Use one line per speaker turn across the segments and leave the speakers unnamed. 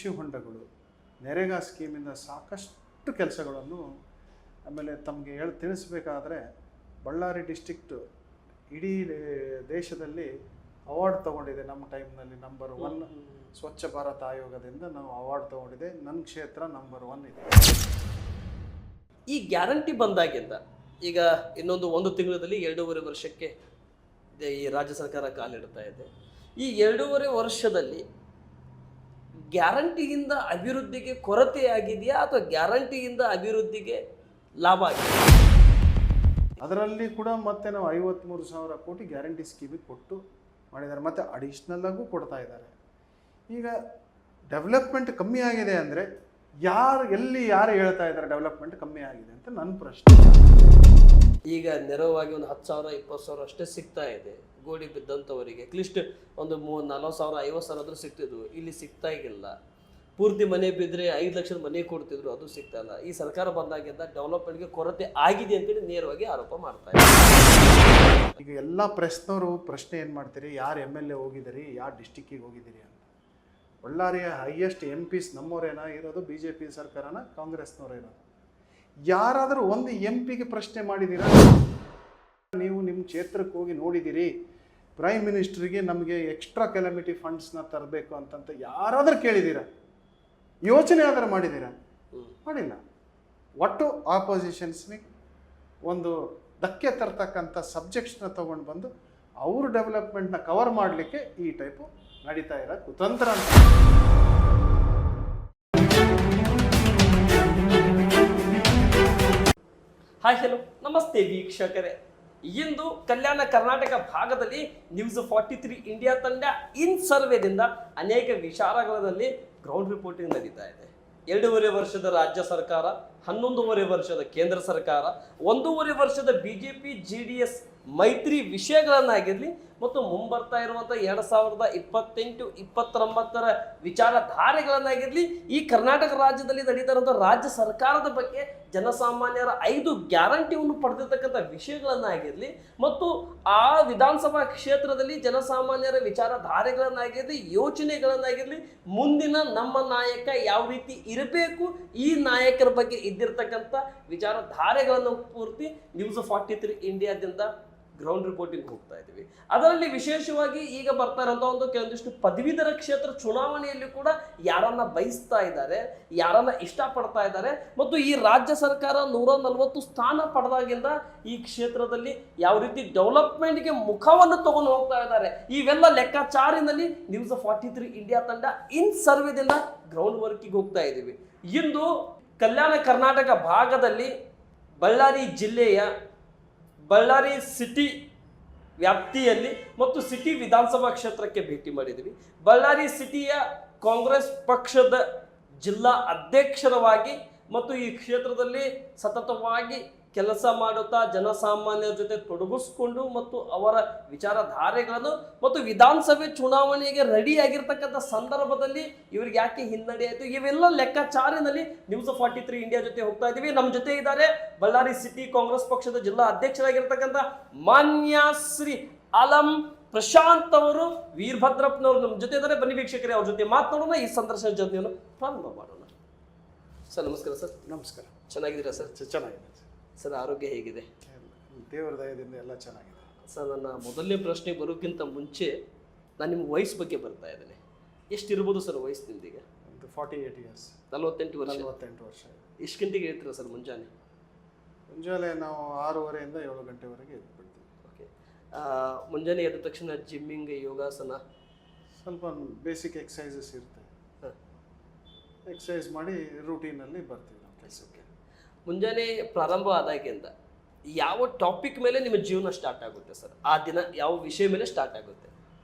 ಕೃಷಿ ಹೊಂಡಗಳು, ನರೇಗಾ ಸ್ಕೀಮಿಂದ ಸಾಕಷ್ಟು ಕೆಲಸಗಳನ್ನು, ಆಮೇಲೆ ತಮಗೆ ತಿಳಿಸ್ಬೇಕಾದ್ರೆ ಬಳ್ಳಾರಿ ಡಿಸ್ಟ್ರಿಕ್ಟು ಇಡೀ ದೇಶದಲ್ಲಿ ಅವಾರ್ಡ್ ತೊಗೊಂಡಿದೆ. ನಮ್ಮ ಟೈಮ್ನಲ್ಲಿ ನಂಬರ್ 1 ಸ್ವಚ್ಛ ಭಾರತ ಆಯೋಗದಿಂದ ನಾವು ಅವಾರ್ಡ್ ತೊಗೊಂಡಿದೆ. ನನ್ನ ಕ್ಷೇತ್ರ ನಂಬರ್ 1 ಇದೆ.
ಈ ಗ್ಯಾರಂಟಿ ಬಂದಾಗಿಂದ ಈಗ ಇನ್ನೊಂದು 1 ತಿಂಗಳಲ್ಲಿ 2.5 ವರ್ಷಕ್ಕೆ ಈ ರಾಜ್ಯ ಸರ್ಕಾರ ಕಾಲಿಡ್ತಾ ಇದೆ. ಈ 2.5 ವರ್ಷದಲ್ಲಿ ಗ್ಯಾರಂಟಿಯಿಂದ ಅಭಿವೃದ್ಧಿಗೆ ಕೊರತೆ ಆಗಿದೆಯಾ ಅಥವಾ ಗ್ಯಾರಂಟಿಯಿಂದ ಅಭಿವೃದ್ಧಿಗೆ ಲಾಭ ಆಗಿದೆ?
ಅದರಲ್ಲಿ ಕೂಡ ಮತ್ತೆ ನಾವು 53,000 ಕೋಟಿ ಗ್ಯಾರಂಟಿ ಸ್ಕೀಮಿಗೆ ಕೊಟ್ಟು ಮಾಡಿದ್ದಾರೆ, ಮತ್ತು ಅಡಿಷ್ನಲ್ಲಾಗೂ ಕೊಡ್ತಾ ಇದ್ದಾರೆ. ಈಗ ಡೆವಲಪ್ಮೆಂಟ್ ಕಮ್ಮಿ ಆಗಿದೆ ಅಂದರೆ ಯಾರು ಹೇಳ್ತಾ ಇದ್ದಾರೆ ಡೆವಲಪ್ಮೆಂಟ್ ಕಮ್ಮಿ ಆಗಿದೆ ಅಂತ ನನ್ನ ಪ್ರಶ್ನೆ.
ಈಗ ನೆರವಾಗಿ ಒಂದು 10,000 20,000 ಅಷ್ಟೇ ಸಿಗ್ತಾ ಇದೆ ಗೋಡಿ ಬಿದ್ದಂಥವರಿಗೆ. ಅಟ್ಲೀಸ್ಟ್ ಒಂದು 40,000 50,000 ಆದರೂ ಸಿಗ್ತಿದ್ವು, ಇಲ್ಲಿ ಸಿಗ್ತಾ ಇಲ್ಲ. ಪೂರ್ತಿ ಮನೆ ಬಿದ್ದರೆ 5 ಲಕ್ಷದ ಮನೆ ಕೊಡ್ತಿದ್ರು, ಅದು ಸಿಗ್ತಾ ಇಲ್ಲ. ಈ ಸರ್ಕಾರ ಬಂದಾಗಿಂದ ಡೆವಲಪ್ಮೆಂಟ್ಗೆ ಕೊರತೆ ಆಗಿದೆ ಅಂತೇಳಿ ನೇರವಾಗಿ ಆರೋಪ ಮಾಡ್ತಾ ಇದ್ದಾರೆ.
ಈಗ ಎಲ್ಲ ಪ್ರೆಸ್ನವರು ಪ್ರಶ್ನೆ ಏನು ಮಾಡ್ತೀರಿ, ಯಾರು MLA ಹೋಗಿದ್ದೀರಿ, ಯಾವ ಡಿಸ್ಟಿಕ್ಕಿಗೆ ಹೋಗಿದ್ದೀರಿ ಅಂತ. ಬಳ್ಳಾರಿಯ ಹೈಯೆಸ್ಟ್ MPs ನಮ್ಮವರೇನ ಇರೋದು, BJP ಸರ್ಕಾರನ ಕಾಂಗ್ರೆಸ್ನವ್ರು ಇರೋದು. ಯಾರಾದರೂ ಒಂದು MPಗೆ ಪ್ರಶ್ನೆ ಮಾಡಿದ್ದೀರಾ? ನೀವು ನಿಮ್ಮ ಕ್ಷೇತ್ರಕ್ಕೆ ಹೋಗಿ ನೋಡಿದ್ದೀರಿ, ಪ್ರೈಮ್ ಮಿನಿಸ್ಟ್ರಿಗೆ ನಮಗೆ ಎಕ್ಸ್ಟ್ರಾ ಕೆಲಾಮಿಟಿ ಫಂಡ್ಸ್ನ ತರಬೇಕು ಅಂತಂತ ಯಾರಾದರೂ ಕೇಳಿದ್ದೀರಾ? ಯೋಚನೆ ಆದರೂ ಮಾಡಿದ್ದೀರಾ? ಮಾಡಿಲ್ಲ. ಒಟ್ಟು ಆಪೋಸಿಷನ್ಸ್ನಿಗೆ ಒಂದು ಧಕ್ಕೆ ತರ್ತಕ್ಕಂಥ ಸಬ್ಜೆಕ್ಟ್ಸ್ನ ತೊಗೊಂಡು ಬಂದು ಅವರು ಡೆವಲಪ್ಮೆಂಟ್ನ ಕವರ್ ಮಾಡಲಿಕ್ಕೆ ಈ ಟೈಪು ನಡೀತಾ ಇರೋ ಕುತಂತ್ರ ಅಂತ.
ಹಾಯ್ ಹಲೋ ನಮಸ್ತೆ ವೀಕ್ಷಕರೇ. ಇಂದು ಕಲ್ಯಾಣ ಕರ್ನಾಟಕ ಭಾಗದಲ್ಲಿ ನ್ಯೂಸ್ 43 ಇಂಡಿಯಾ ತಂಡ ಇನ್ ಸರ್ವೆದಿಂದ ಅನೇಕ ವಿಚಾರಗಳಲ್ಲಿ ಗ್ರೌಂಡ್ ರಿಪೋರ್ಟಿಂಗ್ ನಡೀತಾ ಇದೆ. 2.5 ವರ್ಷದ ರಾಜ್ಯ ಸರ್ಕಾರ, 11.5 ವರ್ಷದ ಕೇಂದ್ರ ಸರ್ಕಾರ, 1.5 ವರ್ಷದ BJP JDS ಮೈತ್ರಿ ವಿಷಯಗಳನ್ನಾಗಿರಲಿ ಮತ್ತು ಮುಂಬರ್ತಾ ಇರುವಂಥ 2028-29 ವಿಚಾರಧಾರೆಗಳನ್ನಾಗಿರಲಿ, ಈ ಕರ್ನಾಟಕ ರಾಜ್ಯದಲ್ಲಿ ನಡೀತಾ ಇರುವಂಥ ರಾಜ್ಯ ಸರ್ಕಾರದ ಬಗ್ಗೆ ಜನಸಾಮಾನ್ಯರ 5 ಗ್ಯಾರಂಟಿಯನ್ನು ಪಡೆದಿರ್ತಕ್ಕಂಥ ವಿಷಯಗಳನ್ನಾಗಿರಲಿ ಮತ್ತು ಆ ವಿಧಾನಸಭಾ ಕ್ಷೇತ್ರದಲ್ಲಿ ಜನಸಾಮಾನ್ಯರ ವಿಚಾರಧಾರೆಗಳನ್ನಾಗಿರಲಿ, ಯೋಚನೆಗಳನ್ನಾಗಿರಲಿ, ಮುಂದಿನ ನಮ್ಮ ನಾಯಕ ಯಾವ ರೀತಿ ಇರಬೇಕು, ಈ ನಾಯಕರ ಬಗ್ಗೆ ಇದ್ದಿರ್ತಕ್ಕಂಥ ವಿಚಾರಧಾರೆಗಳನ್ನು ಪೂರ್ತಿ ನ್ಯೂಸ್ 43 ಇಂಡಿಯಾದಿಂದ ಗ್ರೌಂಡ್ ರಿಪೋರ್ಟಿಂಗ್ ಹೋಗ್ತಾ ಇದ್ದೀವಿ. ಅದರಲ್ಲಿ ವಿಶೇಷವಾಗಿ ಈಗ ಬರ್ತಾ ಇರೋಂಥ ಒಂದು ಕೆಲವೊಂದಿಷ್ಟು ಪದವೀಧರ ಕ್ಷೇತ್ರ ಚುನಾವಣೆಯಲ್ಲಿ ಕೂಡ ಯಾರನ್ನ ಬಯಸ್ತಾ ಇದ್ದಾರೆ, ಯಾರನ್ನ ಇಷ್ಟಪಡ್ತಾ ಇದ್ದಾರೆ ಮತ್ತು ಈ ರಾಜ್ಯ ಸರ್ಕಾರ 140 ಸ್ಥಾನ ಪಡೆದಾಗಿಂದ ಈ ಕ್ಷೇತ್ರದಲ್ಲಿ ಯಾವ ರೀತಿ ಡೆವಲಪ್ಮೆಂಟ್ಗೆ ಮುಖವನ್ನು ತಗೊಂಡು ಹೋಗ್ತಾ ಇದ್ದಾರೆ, ಇವೆಲ್ಲ ಲೆಕ್ಕಾಚಾರಿನಲ್ಲಿ ನ್ಯೂಸ್ 43 ಇಂಡಿಯಾ ತಂಡ ಇನ್ ಸರ್ವೆದಿಂದ ಗ್ರೌಂಡ್ ವರ್ಕಿಗೆ ಹೋಗ್ತಾ ಇದ್ದೀವಿ. ಇಂದು ಕಲ್ಯಾಣ ಕರ್ನಾಟಕ ಭಾಗದಲ್ಲಿ ಬಳ್ಳಾರಿ ಜಿಲ್ಲೆಯ ಬಳ್ಳಾರಿ ಸಿಟಿ ವ್ಯಾಪ್ತಿಯಲ್ಲಿ ಮತ್ತು ಸಿಟಿ ವಿಧಾನಸಭಾ ಕ್ಷೇತ್ರಕ್ಕೆ ಭೇಟಿ ಮಾಡಿದ್ದೀವಿ. ಬಳ್ಳಾರಿ ಸಿಟಿಯ ಕಾಂಗ್ರೆಸ್ ಪಕ್ಷದ ಜಿಲ್ಲಾ ಅಧ್ಯಕ್ಷರವಾಗಿ ಮತ್ತು ಈ ಕ್ಷೇತ್ರದಲ್ಲಿ ಸತತವಾಗಿ ಕೆಲಸ ಮಾಡುತ್ತಾ ಜನಸಾಮಾನ್ಯರ ಜೊತೆ ತೊಡಗಿಸ್ಕೊಂಡು ಮತ್ತು ಅವರ ವಿಚಾರಧಾರೆಗಳನ್ನು ಮತ್ತು ವಿಧಾನಸಭೆ ಚುನಾವಣೆಗೆ ರೆಡಿ ಆಗಿರ್ತಕ್ಕಂಥ ಸಂದರ್ಭದಲ್ಲಿ ಇವ್ರಿಗೆ ಯಾಕೆ ಹಿನ್ನಡೆ ಆಯಿತು, ಇವೆಲ್ಲ ಲೆಕ್ಕಾಚಾರಿನಲ್ಲಿ ನ್ಯೂಸ್ 43 ಇಂಡಿಯಾ ಜೊತೆ ಹೋಗ್ತಾ ಇದ್ದೀವಿ. ನಮ್ಮ ಜೊತೆ ಇದ್ದಾರೆ ಬಳ್ಳಾರಿ ಸಿಟಿ ಕಾಂಗ್ರೆಸ್ ಪಕ್ಷದ ಜಿಲ್ಲಾ ಅಧ್ಯಕ್ಷರಾಗಿರ್ತಕ್ಕಂಥ ಮಾನ್ಯ ಶ್ರೀ ಅಲಂ ಪ್ರಶಾಂತ್ ಅವರು, ವೀರಭದ್ರಪ್ಪನವರು ನಮ್ಮ ಜೊತೆ ಇದ್ದಾರೆ. ಬನ್ನಿ ವೀಕ್ಷಕರೇ, ಅವ್ರ ಜೊತೆ ಮಾತನಾಡೋಣ, ಈ ಸಂದರ್ಶನ ಜೊತೆಯನ್ನು ಪ್ರಾರಂಭ ಮಾಡೋಣ. ಸರ್ ನಮಸ್ಕಾರ. ಸರ್
ನಮಸ್ಕಾರ.
ಚೆನ್ನಾಗಿದ್ದೀರಾ ಸರ್?
ಚೆನ್ನಾಗಿದೆ
ಸರ್. ಆರೋಗ್ಯ ಹೇಗಿದೆ?
ದೇವರ ದಯದಿಂದ ಎಲ್ಲ ಚೆನ್ನಾಗಿದೆ
ಸರ್. ನನ್ನ ಮೊದಲನೇ ಪ್ರಶ್ನೆ ಬರೋಕ್ಕಿಂತ ಮುಂಚೆ ನಾನು ನಿಮ್ಮ ವಯಸ್ಸು ಬಗ್ಗೆ ಬರ್ತಾ ಇದ್ದೇನೆ. ಎಷ್ಟಿರ್ಬೋದು ಸರ್ ವಯಸ್ಸು ನಿಮ್ದೀಗ?
ಒಂದು 48 ಇಯರ್ಸ್.
48 ವರ್ಷ.
48 ವರ್ಷ.
ಎಷ್ಟು ಗಂಟೆಗೆ ಹೇಳ್ತೀರಾ ಸರ್ ಮುಂಜಾನೆ?
ಮುಂಜಾನೆ ನಾವು 6:30 ಇಂದ 7 ಗಂಟೆವರೆಗೆ ಎದ್ಬಿಡ್ತೀವಿ.
ಓಕೆ. ಮುಂಜಾನೆ ಎದ್ದ ತಕ್ಷಣ ಜಿಮ್ಮಿಂಗ್, ಯೋಗಾಸನ,
ಸ್ವಲ್ಪ ಬೇಸಿಕ್ ಎಕ್ಸಸೈಸಸ್ ಇರುತ್ತೆ. ಎಕ್ಸಸೈಸ್ ಮಾಡಿ ರೂಟೀನಲ್ಲಿ ಬರ್ತೀವಿ ನಾವು ಕೆಲಸಕ್ಕೆ.
ಮುಂಜಾನೆ ಪ್ರಾರಂಭ ಆದಾಗಿಂದ ಯಾವ ಟಾಪಿಕ್ ಮೇಲೆ ನಿಮ್ಮ ಜೀವನ ಸ್ಟಾರ್ಟ್ ಆಗುತ್ತೆ ಸರ್? ಆ ದಿನ ಯಾವ ವಿಷಯ ಮೇಲೆ ಸ್ಟಾರ್ಟ್ ಆಗುತ್ತೆ?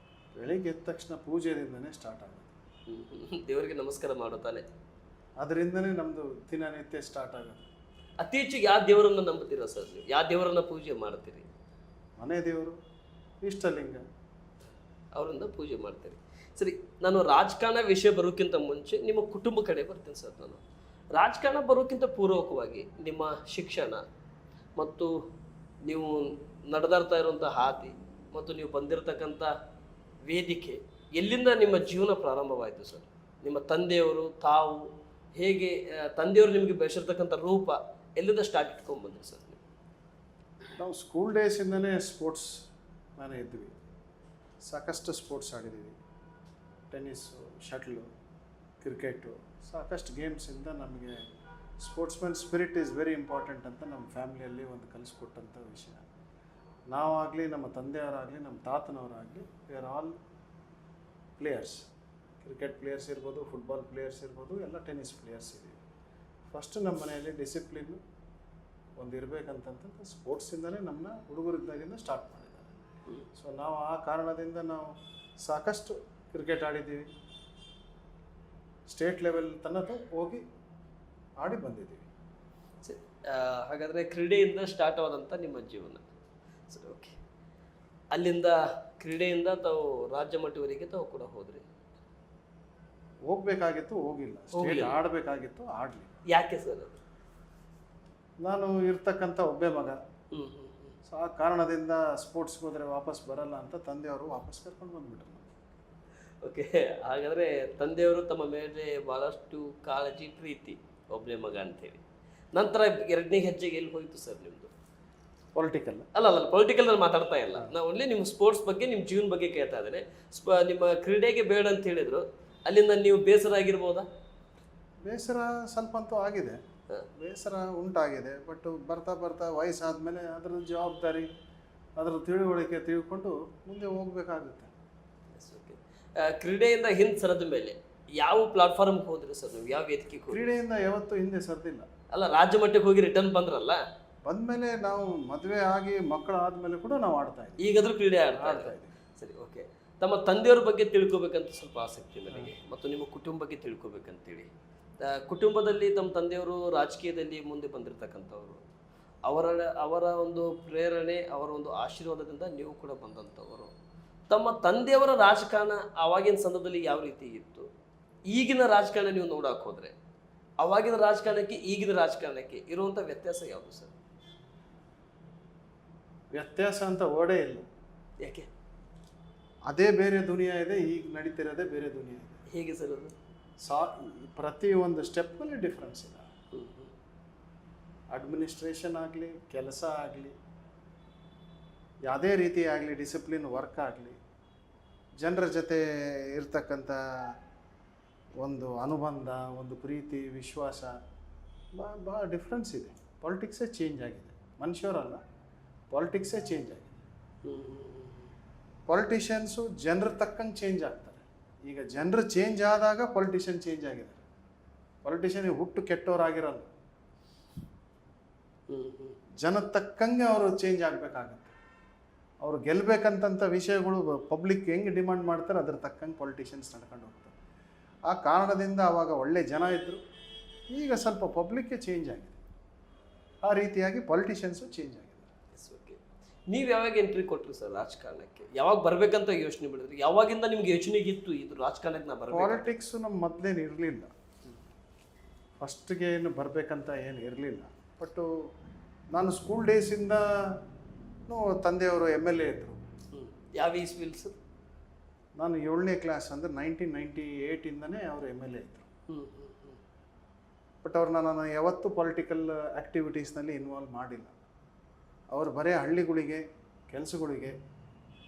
ಬೆಳಿಗ್ಗೆ ಎದ್ದ ತಕ್ಷಣ ಪೂಜೆಯಿಂದನೇ ಸ್ಟಾರ್ಟ್ ಆಗುತ್ತೆ.
ದೇವರಿಗೆ ನಮಸ್ಕಾರ ಮಾಡುತ್ತಾನೆ,
ಅದರಿಂದನೇ ನಮ್ಮದು ದಿನನಿತ್ಯ ಸ್ಟಾರ್ಟ್ ಆಗುತ್ತೆ.
ಅತಿ ಹೆಚ್ಚು ಯಾವ ದೇವರನ್ನು ನಂಬುತ್ತೀರಾ ಸರ್ ನೀವು? ಯಾವ ದೇವರನ್ನ ಪೂಜೆ ಮಾಡ್ತೀರಿ?
ಮನೆ ದೇವರು, ಇಷ್ಟಲಿಂಗ,
ಅವರಿಂದ ಪೂಜೆ ಮಾಡ್ತೀರಿ. ಸರಿ, ನಾನು ರಾಜಕಾರಣ ವಿಷಯ ಬರೋಕ್ಕಿಂತ ಮುಂಚೆ ನಿಮ್ಮ ಕುಟುಂಬ ಕಡೆ ಬರ್ತೀನಿ ಸರ್. ನಾನು ರಾಜಕಾರಣ ಬರೋಕ್ಕಿಂತ ಪೂರ್ವಕವಾಗಿ ನಿಮ್ಮ ಶಿಕ್ಷಣ ಮತ್ತು ನೀವು ನಡೆದಾಡ್ತಾ ಇರುವಂಥ ಹಾದಿ ಮತ್ತು ನೀವು ಬಂದಿರತಕ್ಕಂಥ ವೇದಿಕೆ, ಎಲ್ಲಿಂದ ನಿಮ್ಮ ಜೀವನ ಪ್ರಾರಂಭವಾಯಿತು ಸರ್? ನಿಮ್ಮ ತಂದೆಯವರು ತಾವು ಹೇಗೆ ತಂದೆಯವರು ನಿಮಗೆ ಬೆಳೆಸಿರ್ತಕ್ಕಂಥ ರೂಪ ಎಲ್ಲಿಂದ ಸ್ಟಾರ್ಟ್ ಇಟ್ಕೊಂಡು ಬಂದ್ರಿ ಸರ್ ನೀವು?
ನಾವು ಸ್ಕೂಲ್ ಡೇಸಿಂದನೇ ಸ್ಪೋರ್ಟ್ಸ್ ನಾನೇ ಇದ್ವಿ. ಸಾಕಷ್ಟು ಸ್ಪೋರ್ಟ್ಸ್ ಆಡಿದ್ದೀವಿ. ಟೆನ್ನಿಸ್ಸು, ಶಟ್ಲು, ಕ್ರಿಕೆಟು, ಸಾಕಷ್ಟು ಗೇಮ್ಸಿಂದ ನಮಗೆ sportsman spirit is very important ಅಂತ ನಮ್ಮ ಫ್ಯಾಮಿಲಿಯಲ್ಲಿ ಒಂದು ಕಲಿಸ್ಕೊಟ್ಟಂಥ ವಿಷಯ. ನಾವಾಗಲಿ, ನಮ್ಮ ತಂದೆಯವರಾಗಲಿ, ನಮ್ಮ ತಾತನವರಾಗಲಿ, we are all players. Cricket players ಇರ್ಬೋದು, ಫುಟ್ಬಾಲ್ ಪ್ಲೇಯರ್ಸ್ ಇರ್ಬೋದು, ಎಲ್ಲ ಟೆನ್ನಿಸ್ ಪ್ಲೇಯರ್ಸ್ ಇದ್ದೀವಿ. ಫಸ್ಟು ನಮ್ಮ ಮನೆಯಲ್ಲಿ ಡಿಸಿಪ್ಲಿನ್ನು ಒಂದು ಇರಬೇಕಂತಂತ ಸ್ಪೋರ್ಟ್ಸಿಂದಲೇ ನಮ್ಮನ್ನ ಹುಡುಗರಿದ್ದಾಗಿಂದ ಸ್ಟಾರ್ಟ್ ಮಾಡಿದ್ದಾರೆ. ಸೊ ನಾವು ಆ ಕಾರಣದಿಂದ ನಾವು ಸಾಕಷ್ಟು ಕ್ರಿಕೆಟ್ ಆಡಿದ್ದೀವಿ. ಸ್ಟೇಟ್ ಲೆವೆಲ್ ತನಕ ಹೋಗಿ ಆಡಿ ಬಂದಿದ್ದೀವಿ.
ಸರಿ, ಹಾಗಾದರೆ ಕ್ರೀಡೆಯಿಂದ ಸ್ಟಾರ್ಟ್ ಆದಂಥ ನಿಮ್ಮ ಜೀವನ. ಸರಿ, ಓಕೆ. ಅಲ್ಲಿಂದ ಕ್ರೀಡೆಯಿಂದ ತಾವು ರಾಜ್ಯ ಮಟ್ಟವರೆಗೆ ತಾವು ಕೂಡ ಹೋದ್ರಿ.
ಹೋಗ್ಬೇಕಾಗಿತ್ತು, ಹೋಗಿಲ್ಲ. ಸ್ಟೇಟ್ ಆಡಬೇಕಾಗಿತ್ತು, ಆಡಲಿ.
ಯಾಕೆ ಸರ್ ಅದು?
ನಾನು ಇರ್ತಕ್ಕಂಥ ಒಬ್ಬೇ ಮಗ. ಸೊ ಆ ಕಾರಣದಿಂದ ಸ್ಪೋರ್ಟ್ಸ್ಗೆ ಹೋದರೆ ವಾಪಸ್ ಬರಲ್ಲ ಅಂತ ತಂದೆಯವರು ವಾಪಸ್ ಕರ್ಕೊಂಡು ಬಂದ್ಬಿಟ್ರು.
ಓಕೆ, ಹಾಗಾದರೆ ತಂದೆಯವರು ತಮ್ಮ ಮೇಲೆ ಭಾಳಷ್ಟು ಕಾಳಜಿ, ಪ್ರೀತಿ, ಒಬ್ಬನೇ ಮಗ ಅಂತೇಳಿ. ನಂತರ ಎರಡನೇ ಹೆಜ್ಜೆಗೆ ಎಲ್ಲಿ ಹೋಯಿತು ಸರ್ ನಿಮ್ಮದು?
ಪೊಲಿಟಿಕಲ್
ಅಲ್ಲ, ಪೊಲಿಟಿಕಲ್ ನಾನು ಮಾತಾಡ್ತಾ ಇಲ್ಲ. ನಾವು ಓನ್ಲಿ ನಿಮ್ಮ ಸ್ಪೋರ್ಟ್ಸ್ ಬಗ್ಗೆ, ನಿಮ್ಮ ಜೀವನ ಬಗ್ಗೆ ಕೇಳ್ತಾ ಇದ್ದೇನೆ. ನಿಮ್ಮ ಕ್ರೀಡೆಗೆ ಬೇಡ ಅಂತ ಹೇಳಿದ್ರು, ಅಲ್ಲಿಂದ ನೀವು ಬೇಸರ ಆಗಿರ್ಬೋದಾ?
ಬೇಸರ ಸ್ವಲ್ಪ ಅಂತೂ ಆಗಿದೆ, ಬೇಸರ ಉಂಟಾಗಿದೆ. ಬಟ್ ಬರ್ತಾ ಬರ್ತಾ ವಯಸ್ಸಾದ್ಮೇಲೆ ಅದರ ಜವಾಬ್ದಾರಿ, ಅದರ ತಿಳುವಳಿಕೆ ತಿಳ್ಕೊಂಡು ಮುಂದೆ ಹೋಗ್ಬೇಕಾಗುತ್ತೆ.
ಕ್ರೀಡೆಯಿಂದ ಹಿಂದೆ ಸರದ ಮೇಲೆ ಯಾವ ಪ್ಲಾಟ್ಫಾರ್ಮ್ಗೆ ಹೋದ್ರಿ ಸರ್ ನೀವು? ಯಾವ ವೇದಿಕೆಗೆ ಹೋದ್ರಿ?
ಕ್ರೀಡೆಯಿಂದ ಯಾವತ್ತೂ ಹಿಂದೆ ಸರ್ದಿಲ್ಲ.
ಅಲ್ಲ, ರಾಜ್ಯ ಮಟ್ಟಕ್ಕೆ ಹೋಗಿ ರಿಟರ್ನ್ ಬಂದ್ರಲ್ಲ,
ಬಂದಮೇಲೆ ನಾವು ಮದುವೆ ಆಗಿ ಮಕ್ಕಳು ಆದಮೇಲೆ ಕೂಡ ನಾವು ಆಡ್ತಾ ಇದ್ದೀವಿ.
ಈಗಾದ್ರೂ ಕ್ರೀಡೆ ಆಡ್ತಾ ಇದ್ದೀವಿ. ಸರಿ, ಓಕೆ. ತಮ್ಮ ತಂದೆಯವ್ರ ಬಗ್ಗೆ ತಿಳ್ಕೊಬೇಕಂತ ಸ್ವಲ್ಪ ಆಸಕ್ತಿ ನನಗೆ, ಮತ್ತು ನಿಮ್ಮ ಕುಟುಂಬ ಬಗ್ಗೆ ತಿಳ್ಕೊಬೇಕಂತೇಳಿ. ಕುಟುಂಬದಲ್ಲಿ ತಮ್ಮ ತಂದೆಯವರು ರಾಜಕೀಯದಲ್ಲಿ ಮುಂದೆ ಬಂದಿರತಕ್ಕಂಥವ್ರು. ಅವರ ಒಂದು ಪ್ರೇರಣೆ, ಅವರ ಒಂದು ಆಶೀರ್ವಾದದಿಂದ ನೀವು ಕೂಡ ಬಂದಂಥವರು. ತಮ್ಮ ತಂದೆಯವರ ರಾಜಕಾರಣ ಆವಾಗಿನ ಸಂದರ್ಭದಲ್ಲಿ ಯಾವ ರೀತಿ ಇತ್ತು? ಈಗಿನ ರಾಜಕಾರಣ ನೀವು ನೋಡಕ್ಕೆ ಹೋದರೆ ಅವಾಗಿನ ರಾಜಕಾರಣಕ್ಕೆ ಈಗಿನ ರಾಜಕಾರಣಕ್ಕೆ ಇರುವಂಥ ವ್ಯತ್ಯಾಸ ಯಾವುದು ಸರ್?
ವ್ಯತ್ಯಾಸ ಅಂತ ಓಡೇ ಇಲ್ಲ.
ಯಾಕೆ?
ಅದೇ ಬೇರೆ ದುನಿಯಾ ಇದೆ, ಈಗ ನಡೀತಿರೋದೇ ಬೇರೆ ದುನಿಯಾ ಇದೆ.
ಹೇಗೆ ಸರ್ ಅದು?
ಪ್ರತಿ ಒಂದು ಸ್ಟೆಪ್ನಲ್ಲಿ ಡಿಫ್ರೆನ್ಸ್ ಇದೆ. ಅಡ್ಮಿನಿಸ್ಟ್ರೇಷನ್ ಆಗಲಿ, ಕೆಲಸ ಆಗಲಿ, ಯಾವುದೇ ರೀತಿ ಆಗಲಿ, ಡಿಸಿಪ್ಲಿನ್ ವರ್ಕ್ ಆಗಲಿ, ಜನರ ಜೊತೆ ಇರ್ತಕ್ಕಂಥ ಒಂದು ಅನುಬಂಧ, ಒಂದು ಪ್ರೀತಿ, ವಿಶ್ವಾಸ ಭಾಳ ಡಿಫ್ರೆನ್ಸ್ ಇದೆ. ಪಾಲಿಟಿಕ್ಸೇ ಚೇಂಜ್ ಆಗಿದೆ, ಮನುಷ್ಯರಲ್ಲ, ಪಾಲಿಟಿಕ್ಸೇ ಚೇಂಜ್ ಆಗಿದೆ. ಪಾಲಿಟಿಷಿಯನ್ಸು ಜನರ ತಕ್ಕಂಗೆ ಚೇಂಜ್ ಆಗ್ತಾರೆ. ಈಗ ಜನರು ಚೇಂಜ್ ಆದಾಗ ಪಾಲಿಟಿಷಿಯನ್ ಚೇಂಜ್ ಆಗಿದ್ದಾರೆ. ಪಾಲಿಟಿಷಿಯನ್ ಹುಟ್ಟು ಕೆಟ್ಟವರಾಗಿರಲ್ಲ, ಜನ ತಕ್ಕಂಗೆ ಅವರು ಚೇಂಜ್ ಆಗಬೇಕಾಗತ್ತೆ. ಅವರು ಗೆಲ್ಲಬೇಕಂತಂಥ ವಿಷಯಗಳು ಪಬ್ಲಿಕ್ ಹೆಂಗೆ ಡಿಮಾಂಡ್ ಮಾಡ್ತಾರೆ ಅದ್ರ ತಕ್ಕಂಗೆ ಪಾಲಿಟಿಷಿಯನ್ಸ್ ನಡ್ಕೊಂಡು ಹೋಗ್ತಾರೆ. ಆ ಕಾರಣದಿಂದ ಆವಾಗ ಒಳ್ಳೆ ಜನ ಇದ್ದರು, ಈಗ ಸ್ವಲ್ಪ ಪಬ್ಲಿಕ್ಕೇ ಚೇಂಜ್ ಆಗಿದೆ. ಆ ರೀತಿಯಾಗಿ ಪಾಲಿಟಿಷಿಯನ್ಸು ಚೇಂಜ್ ಆಗಿದೆ.
ಓಕೆ, ನೀವು ಯಾವಾಗ ಎಂಟ್ರಿ ಕೊಟ್ಟರು ಸರ್ ರಾಜಕಾರಣಕ್ಕೆ? ಯಾವಾಗ ಬರಬೇಕಂತ ಯೋಚನೆ ಮಾಡಿದ್ರಿ? ಯಾವಾಗಿಂದ ನಿಮ್ಗೆ ಯೋಚನೆಗೆ ಇತ್ತು ಇದು ರಾಜಕಾರಣಕ್ಕೆ ನಾ ಬರಬೇಕು?
ಪಾಲಿಟಿಕ್ಸು ನಮ್ಮ ಮೊದಲೇನು ಇರಲಿಲ್ಲ, ಫಸ್ಟ್ಗೆ ಏನು ಬರಬೇಕಂತ ಏನು ಇರಲಿಲ್ಲ. ಬಟ್ಟು ನಾನು ಸ್ಕೂಲ್ ಡೇಸಿಂದ ತಂದೆಯವರು MLA ಇದ್ದರು.
ಯಾವ ಇಸ್ವಿಲ್ ಸರ್?
ನಾನು 7ನೇ ಕ್ಲಾಸ್ ಅಂದರೆ 1998ಇಂದನೇ ಅವರು MLA ಇದ್ದರು. ಬಟ್ ಅವ್ರನ್ನ ನಾನು ಯಾವತ್ತೂ ಪೊಲಿಟಿಕಲ್ ಆ್ಯಕ್ಟಿವಿಟೀಸ್ನಲ್ಲಿ ಇನ್ವಾಲ್ವ್ ಮಾಡಿಲ್ಲ. ಅವರು ಬರೀ ಹಳ್ಳಿಗಳಿಗೆ, ಕೆಲಸಗಳಿಗೆ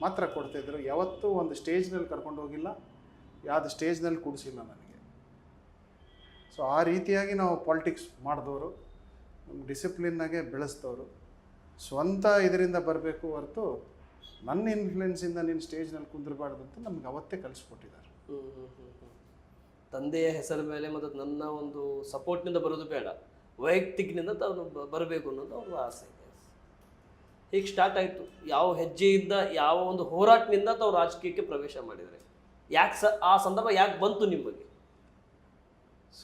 ಮಾತ್ರ ಕೊಡ್ತಾಯಿದ್ರು. ಯಾವತ್ತೂ ಒಂದು ಸ್ಟೇಜ್ನಲ್ಲಿ ಕರ್ಕೊಂಡು ಹೋಗಿಲ್ಲ, ಯಾವುದು ಸ್ಟೇಜ್ನಲ್ಲಿ ಕೂಡಿಸಿಲ್ಲ ನನಗೆ. ಸೊ ಆ ರೀತಿಯಾಗಿ ನಾವು ಪಾಲಿಟಿಕ್ಸ್ ಮಾಡಿದವರು, ನಮ್ಮ ಡಿಸಿಪ್ಲಿನ್ನಾಗೆ ಬೆಳೆಸಿದವರು. ಸ್ವಂತ ಇದರಿಂದ ಬರಬೇಕು ಹೊರತು ನನ್ನ ಇನ್ಫ್ಲುಯೆನ್ಸಿಂದ ನೀನು ಸ್ಟೇಜ್ನಲ್ಲಿ ಕುಂದಿರಬಾರ್ದು ಅಂತ ನಮ್ಗೆ ಅವತ್ತೇ ಕಲಿಸ್ಕೊಟ್ಟಿದ್ದಾರೆ.
ತಂದೆಯ ಹೆಸರ ಮೇಲೆ ಮತ್ತು ನನ್ನ ಒಂದು ಸಪೋರ್ಟ್ನಿಂದ ಬರೋದು ಬೇಡ, ವೈಯಕ್ತಿಕನಿಂದ ತಾವು ಬರಬೇಕು ಅನ್ನೋದು ಅವ್ರ ಆಸೆ. ಹೀಗೆ ಸ್ಟಾರ್ಟ್ ಆಯಿತು. ಯಾವ ಹೆಜ್ಜೆಯಿಂದ, ಯಾವ ಒಂದು ಹೋರಾಟದಿಂದ ತಾವು ರಾಜಕೀಯಕ್ಕೆ ಪ್ರವೇಶ ಮಾಡಿದರೆ? ಯಾಕೆ ಆ ಸಂದರ್ಭ ಯಾಕೆ ಬಂತು ನಿಮಗೆ?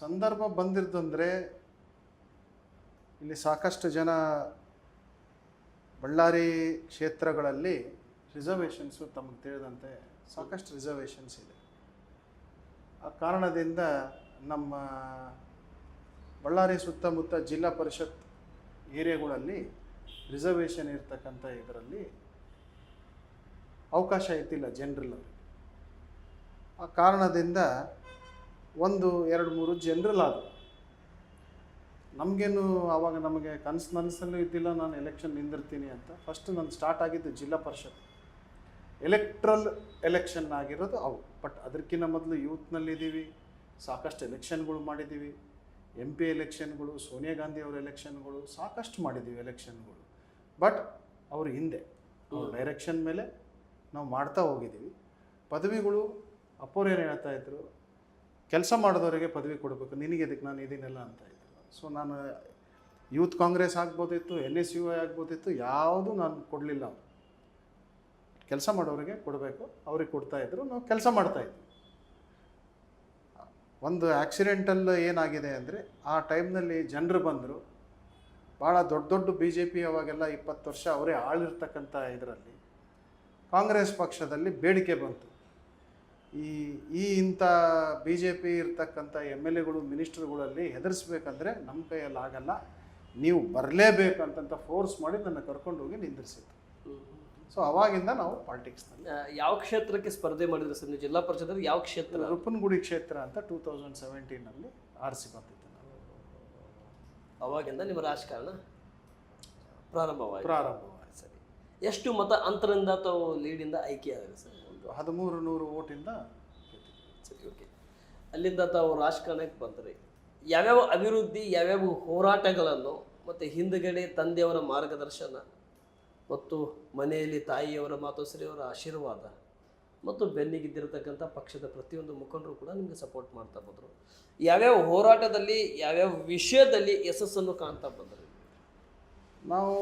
ಸಂದರ್ಭ ಬಂದಿರ್ತಂದರೆ ಇಲ್ಲಿ ಸಾಕಷ್ಟು ಜನ ಬಳ್ಳಾರಿ ಕ್ಷೇತ್ರಗಳಲ್ಲಿ ರಿಸರ್ವೇಷನ್ಸು ತಮಗೆ ತಿಳಿದಂತೆ ಸಾಕಷ್ಟು ರಿಸರ್ವೇಷನ್ಸ್ ಇದೆ. ಆ ಕಾರಣದಿಂದ ನಮ್ಮ ಬಳ್ಳಾರಿ ಸುತ್ತಮುತ್ತ ಜಿಲ್ಲಾ ಪರಿಷತ್ ಏರಿಯಾಗಳಲ್ಲಿ ರಿಸರ್ವೇಷನ್ ಇರ್ತಕ್ಕಂಥ ಇದರಲ್ಲಿ ಅವಕಾಶ ಇದ್ದಿಲ್ಲ ಜನರಲ್ಲವರಿಗೆ. ಆ ಕಾರಣದಿಂದ ಒಂದು 2-3 ಜನರಲ್ ಆದವು. ನಮಗೇನು ಆವಾಗ ನಮಗೆ ನನಸಲ್ಲೂ ಇದ್ದಿಲ್ಲ ನಾನು ಎಲೆಕ್ಷನ್ ನಿಂದಿರ್ತೀನಿ ಅಂತ. ಫಸ್ಟ್ ನಾನು ಸ್ಟಾರ್ಟ್ ಆಗಿದ್ದು ಜಿಲ್ಲಾ ಪರಿಷತ್ ಎಲೆಕ್ಟ್ರಲ್ ಎಲೆಕ್ಷನ್ ಆಗಿರೋದು ಅವು. ಬಟ್ ಅದಕ್ಕಿಂತ ಮೊದಲು ಯೂತ್ನಲ್ಲಿದ್ದೀವಿ, ಸಾಕಷ್ಟು ಎಲೆಕ್ಷನ್ಗಳು ಮಾಡಿದ್ದೀವಿ. MP ಎಲೆಕ್ಷನ್ಗಳು, ಸೋನಿಯಾ ಗಾಂಧಿ ಅವರ ಎಲೆಕ್ಷನ್ಗಳು ಸಾಕಷ್ಟು ಮಾಡಿದ್ದೀವಿ ಎಲೆಕ್ಷನ್ಗಳು. ಬಟ್ ಅವ್ರ ಹಿಂದೆ ಅವ್ರ ಡೈರೆಕ್ಷನ್ ಮೇಲೆ ನಾವು ಮಾಡ್ತಾ ಹೋಗಿದ್ದೀವಿ. ಪದವಿಗಳು ಅಪ್ಪೋರೇನು ಹೇಳ್ತಾ ಇದ್ರು, ಕೆಲಸ ಮಾಡಿದವರಿಗೆ ಪದವಿ ಕೊಡಬೇಕು, ನಿನಗೆ ಇದಕ್ಕೆ ನಾನು ಇದನ್ನೆಲ್ಲ ಅಂತ ಇದ್ರು. ಸೊ ನಾನು ಯೂತ್ ಕಾಂಗ್ರೆಸ್ ಆಗ್ಬೋದಿತ್ತು, NSUI ಆಗ್ಬೋದಿತ್ತು, ಯಾವುದೂ ನಾನು ಕೊಡಲಿಲ್ಲ. ಅವರು ಕೆಲಸ ಮಾಡೋರಿಗೆ ಕೊಡಬೇಕು, ಅವ್ರಿಗೆ ಕೊಡ್ತಾಯಿದ್ರು, ನಾವು ಕೆಲಸ ಮಾಡ್ತಾಯಿದ್ವಿ. ಒಂದು ಆಕ್ಸಿಡೆಂಟಲ್ ಏನಾಗಿದೆ ಅಂದರೆ, ಆ ಟೈಮ್ನಲ್ಲಿ ಜನರು ಬಂದರು, ಭಾಳ ದೊಡ್ಡ BJP ಅವಾಗೆಲ್ಲ 20 ವರ್ಷ ಅವರೇ ಆಳಿರ್ತಕ್ಕಂಥ ಇದರಲ್ಲಿ ಕಾಂಗ್ರೆಸ್ ಪಕ್ಷದಲ್ಲಿ ಬೇಡಿಕೆ ಬಂತು. ಇಂಥ BJP ಇರ್ತಕ್ಕಂಥ MLAಗಳು, ಮಿನಿಸ್ಟರ್ಗಳಲ್ಲಿ ಹೆದರಿಸ್ಬೇಕಂದ್ರೆ ನಮ್ಮ ಕೈಯಲ್ಲಿ ಆಗಲ್ಲ, ನೀವು ಬರಲೇಬೇಕಂತ ಫೋರ್ಸ್ ಮಾಡಿ ನನ್ನ ಕರ್ಕೊಂಡು ಹೋಗಿ ನಿಂದಿರಿಸಿತ್ತು. ಸೊ ಅವಾಗಿಂದ ನಾವು ಪಾಲಿಟಿಕ್ಸ್ನಲ್ಲಿ.
ಯಾವ ಕ್ಷೇತ್ರಕ್ಕೆ ಸ್ಪರ್ಧೆ ಮಾಡಿದ್ರು ಸರ್ ನೀವು ಜಿಲ್ಲಾ ಪರಿಷತ್ತಲ್ಲಿ? ಯಾವ ಕ್ಷೇತ್ರ?
ರೂಪನಗುಡಿ ಕ್ಷೇತ್ರ ಅಂತ 2017ನಲ್ಲಿ ಆರಿಸಿ ಬಂದಿತ್ತು ನಾವು.
ಅವಾಗಿಂದ ನಿಮ್ಮ ರಾಜಕಾರಣ ಪ್ರಾರಂಭವಾಯಿತು. ಸರಿ, ಎಷ್ಟು ಮತ ಅಂತರದಿಂದ ತಾವು ಲೀಡಿಂದ ಆಯ್ಕೆ ಆಗಿದೆ ಸರ್?
ಒಂದು 1300 ವೋಟಿಂದ.
ಸರಿ, ಓಕೆ. ಅಲ್ಲಿಂದ ತಾವು ರಾಜಕಾರಣಕ್ಕೆ ಬಂದ್ರಿ. ಯಾವ್ಯಾವ ಅಭಿವೃದ್ಧಿ, ಯಾವ್ಯಾವ ಹೋರಾಟಗಳನ್ನು ಮತ್ತು ಹಿಂದುಗಡೆ ತಂದೆಯವರ ಮಾರ್ಗದರ್ಶನ ಮತ್ತು ಮನೆಯಲ್ಲಿ ತಾಯಿಯವರ ಮಾತೋಶ್ರೀಯವರ ಆಶೀರ್ವಾದ ಮತ್ತು ಬೆನ್ನಿಗಿದ್ದಿರತಕ್ಕಂಥ ಪಕ್ಷದ ಪ್ರತಿಯೊಂದು ಮುಖಂಡರು ಕೂಡ ನಿಮಗೆ ಸಪೋರ್ಟ್ ಮಾಡ್ತಾ ಬಂದರು. ಯಾವ್ಯಾವ ಹೋರಾಟದಲ್ಲಿ, ಯಾವ್ಯಾವ ವಿಷಯದಲ್ಲಿ ಯಶಸ್ಸನ್ನು ಕಾಣ್ತಾ ಬಂದರು?
ನಾವು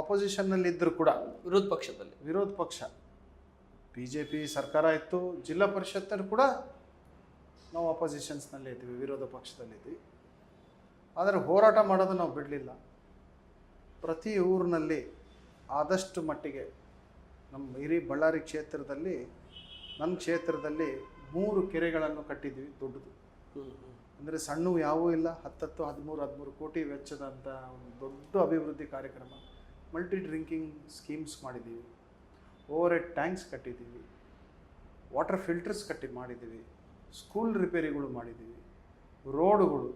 ಅಪೋಸಿಷನ್ನಲ್ಲಿದ್ದರೂ ಕೂಡ, ವಿರೋಧ ಪಕ್ಷ BJP ಸರ್ಕಾರ ಇತ್ತು, ಜಿಲ್ಲಾ ಪರಿಷತ್ತಲ್ಲಿ ಕೂಡ ನಾವು ಅಪೋಸಿಷನ್ಸ್ನಲ್ಲಿ ಇದ್ವಿ, ವಿರೋಧ ಪಕ್ಷದಲ್ಲಿದ್ವಿ. ಆದರೆ ಹೋರಾಟ ಮಾಡೋದು ನಾವು ಬಿಡಲಿಲ್ಲ. ಪ್ರತಿ ಊರಿನಲ್ಲಿ ಆದಷ್ಟು ಮಟ್ಟಿಗೆ ನಮ್ಮ ಇಡೀ ಬಳ್ಳಾರಿ ಕ್ಷೇತ್ರದಲ್ಲಿ, ನನ್ನ ಕ್ಷೇತ್ರದಲ್ಲಿ 3 ಕೆರೆಗಳನ್ನು ಕಟ್ಟಿದ್ವಿ, ದೊಡ್ಡದು. ಅಂದರೆ ಸಣ್ಣವು ಯಾವೂ ಇಲ್ಲ, 13 ಕೋಟಿ ವೆಚ್ಚದಂಥ ಒಂದು ದೊಡ್ಡ ಅಭಿವೃದ್ಧಿ ಕಾರ್ಯಕ್ರಮ. ಮಲ್ಟಿ ಡ್ರಿಂಕಿಂಗ್ ಸ್ಕೀಮ್ಸ್ ಮಾಡಿದ್ದೀವಿ, ಓವರ್ ಹೆಡ್ ಟ್ಯಾಂಕ್ಸ್ ಕಟ್ಟಿದ್ದೀವಿ, ವಾಟರ್ ಫಿಲ್ಟರ್ಸ್ ಮಾಡಿದ್ದೀವಿ, ಸ್ಕೂಲ್ ರಿಪೇರಿಗಳು ಮಾಡಿದ್ದೀವಿ, ರೋಡುಗಳು,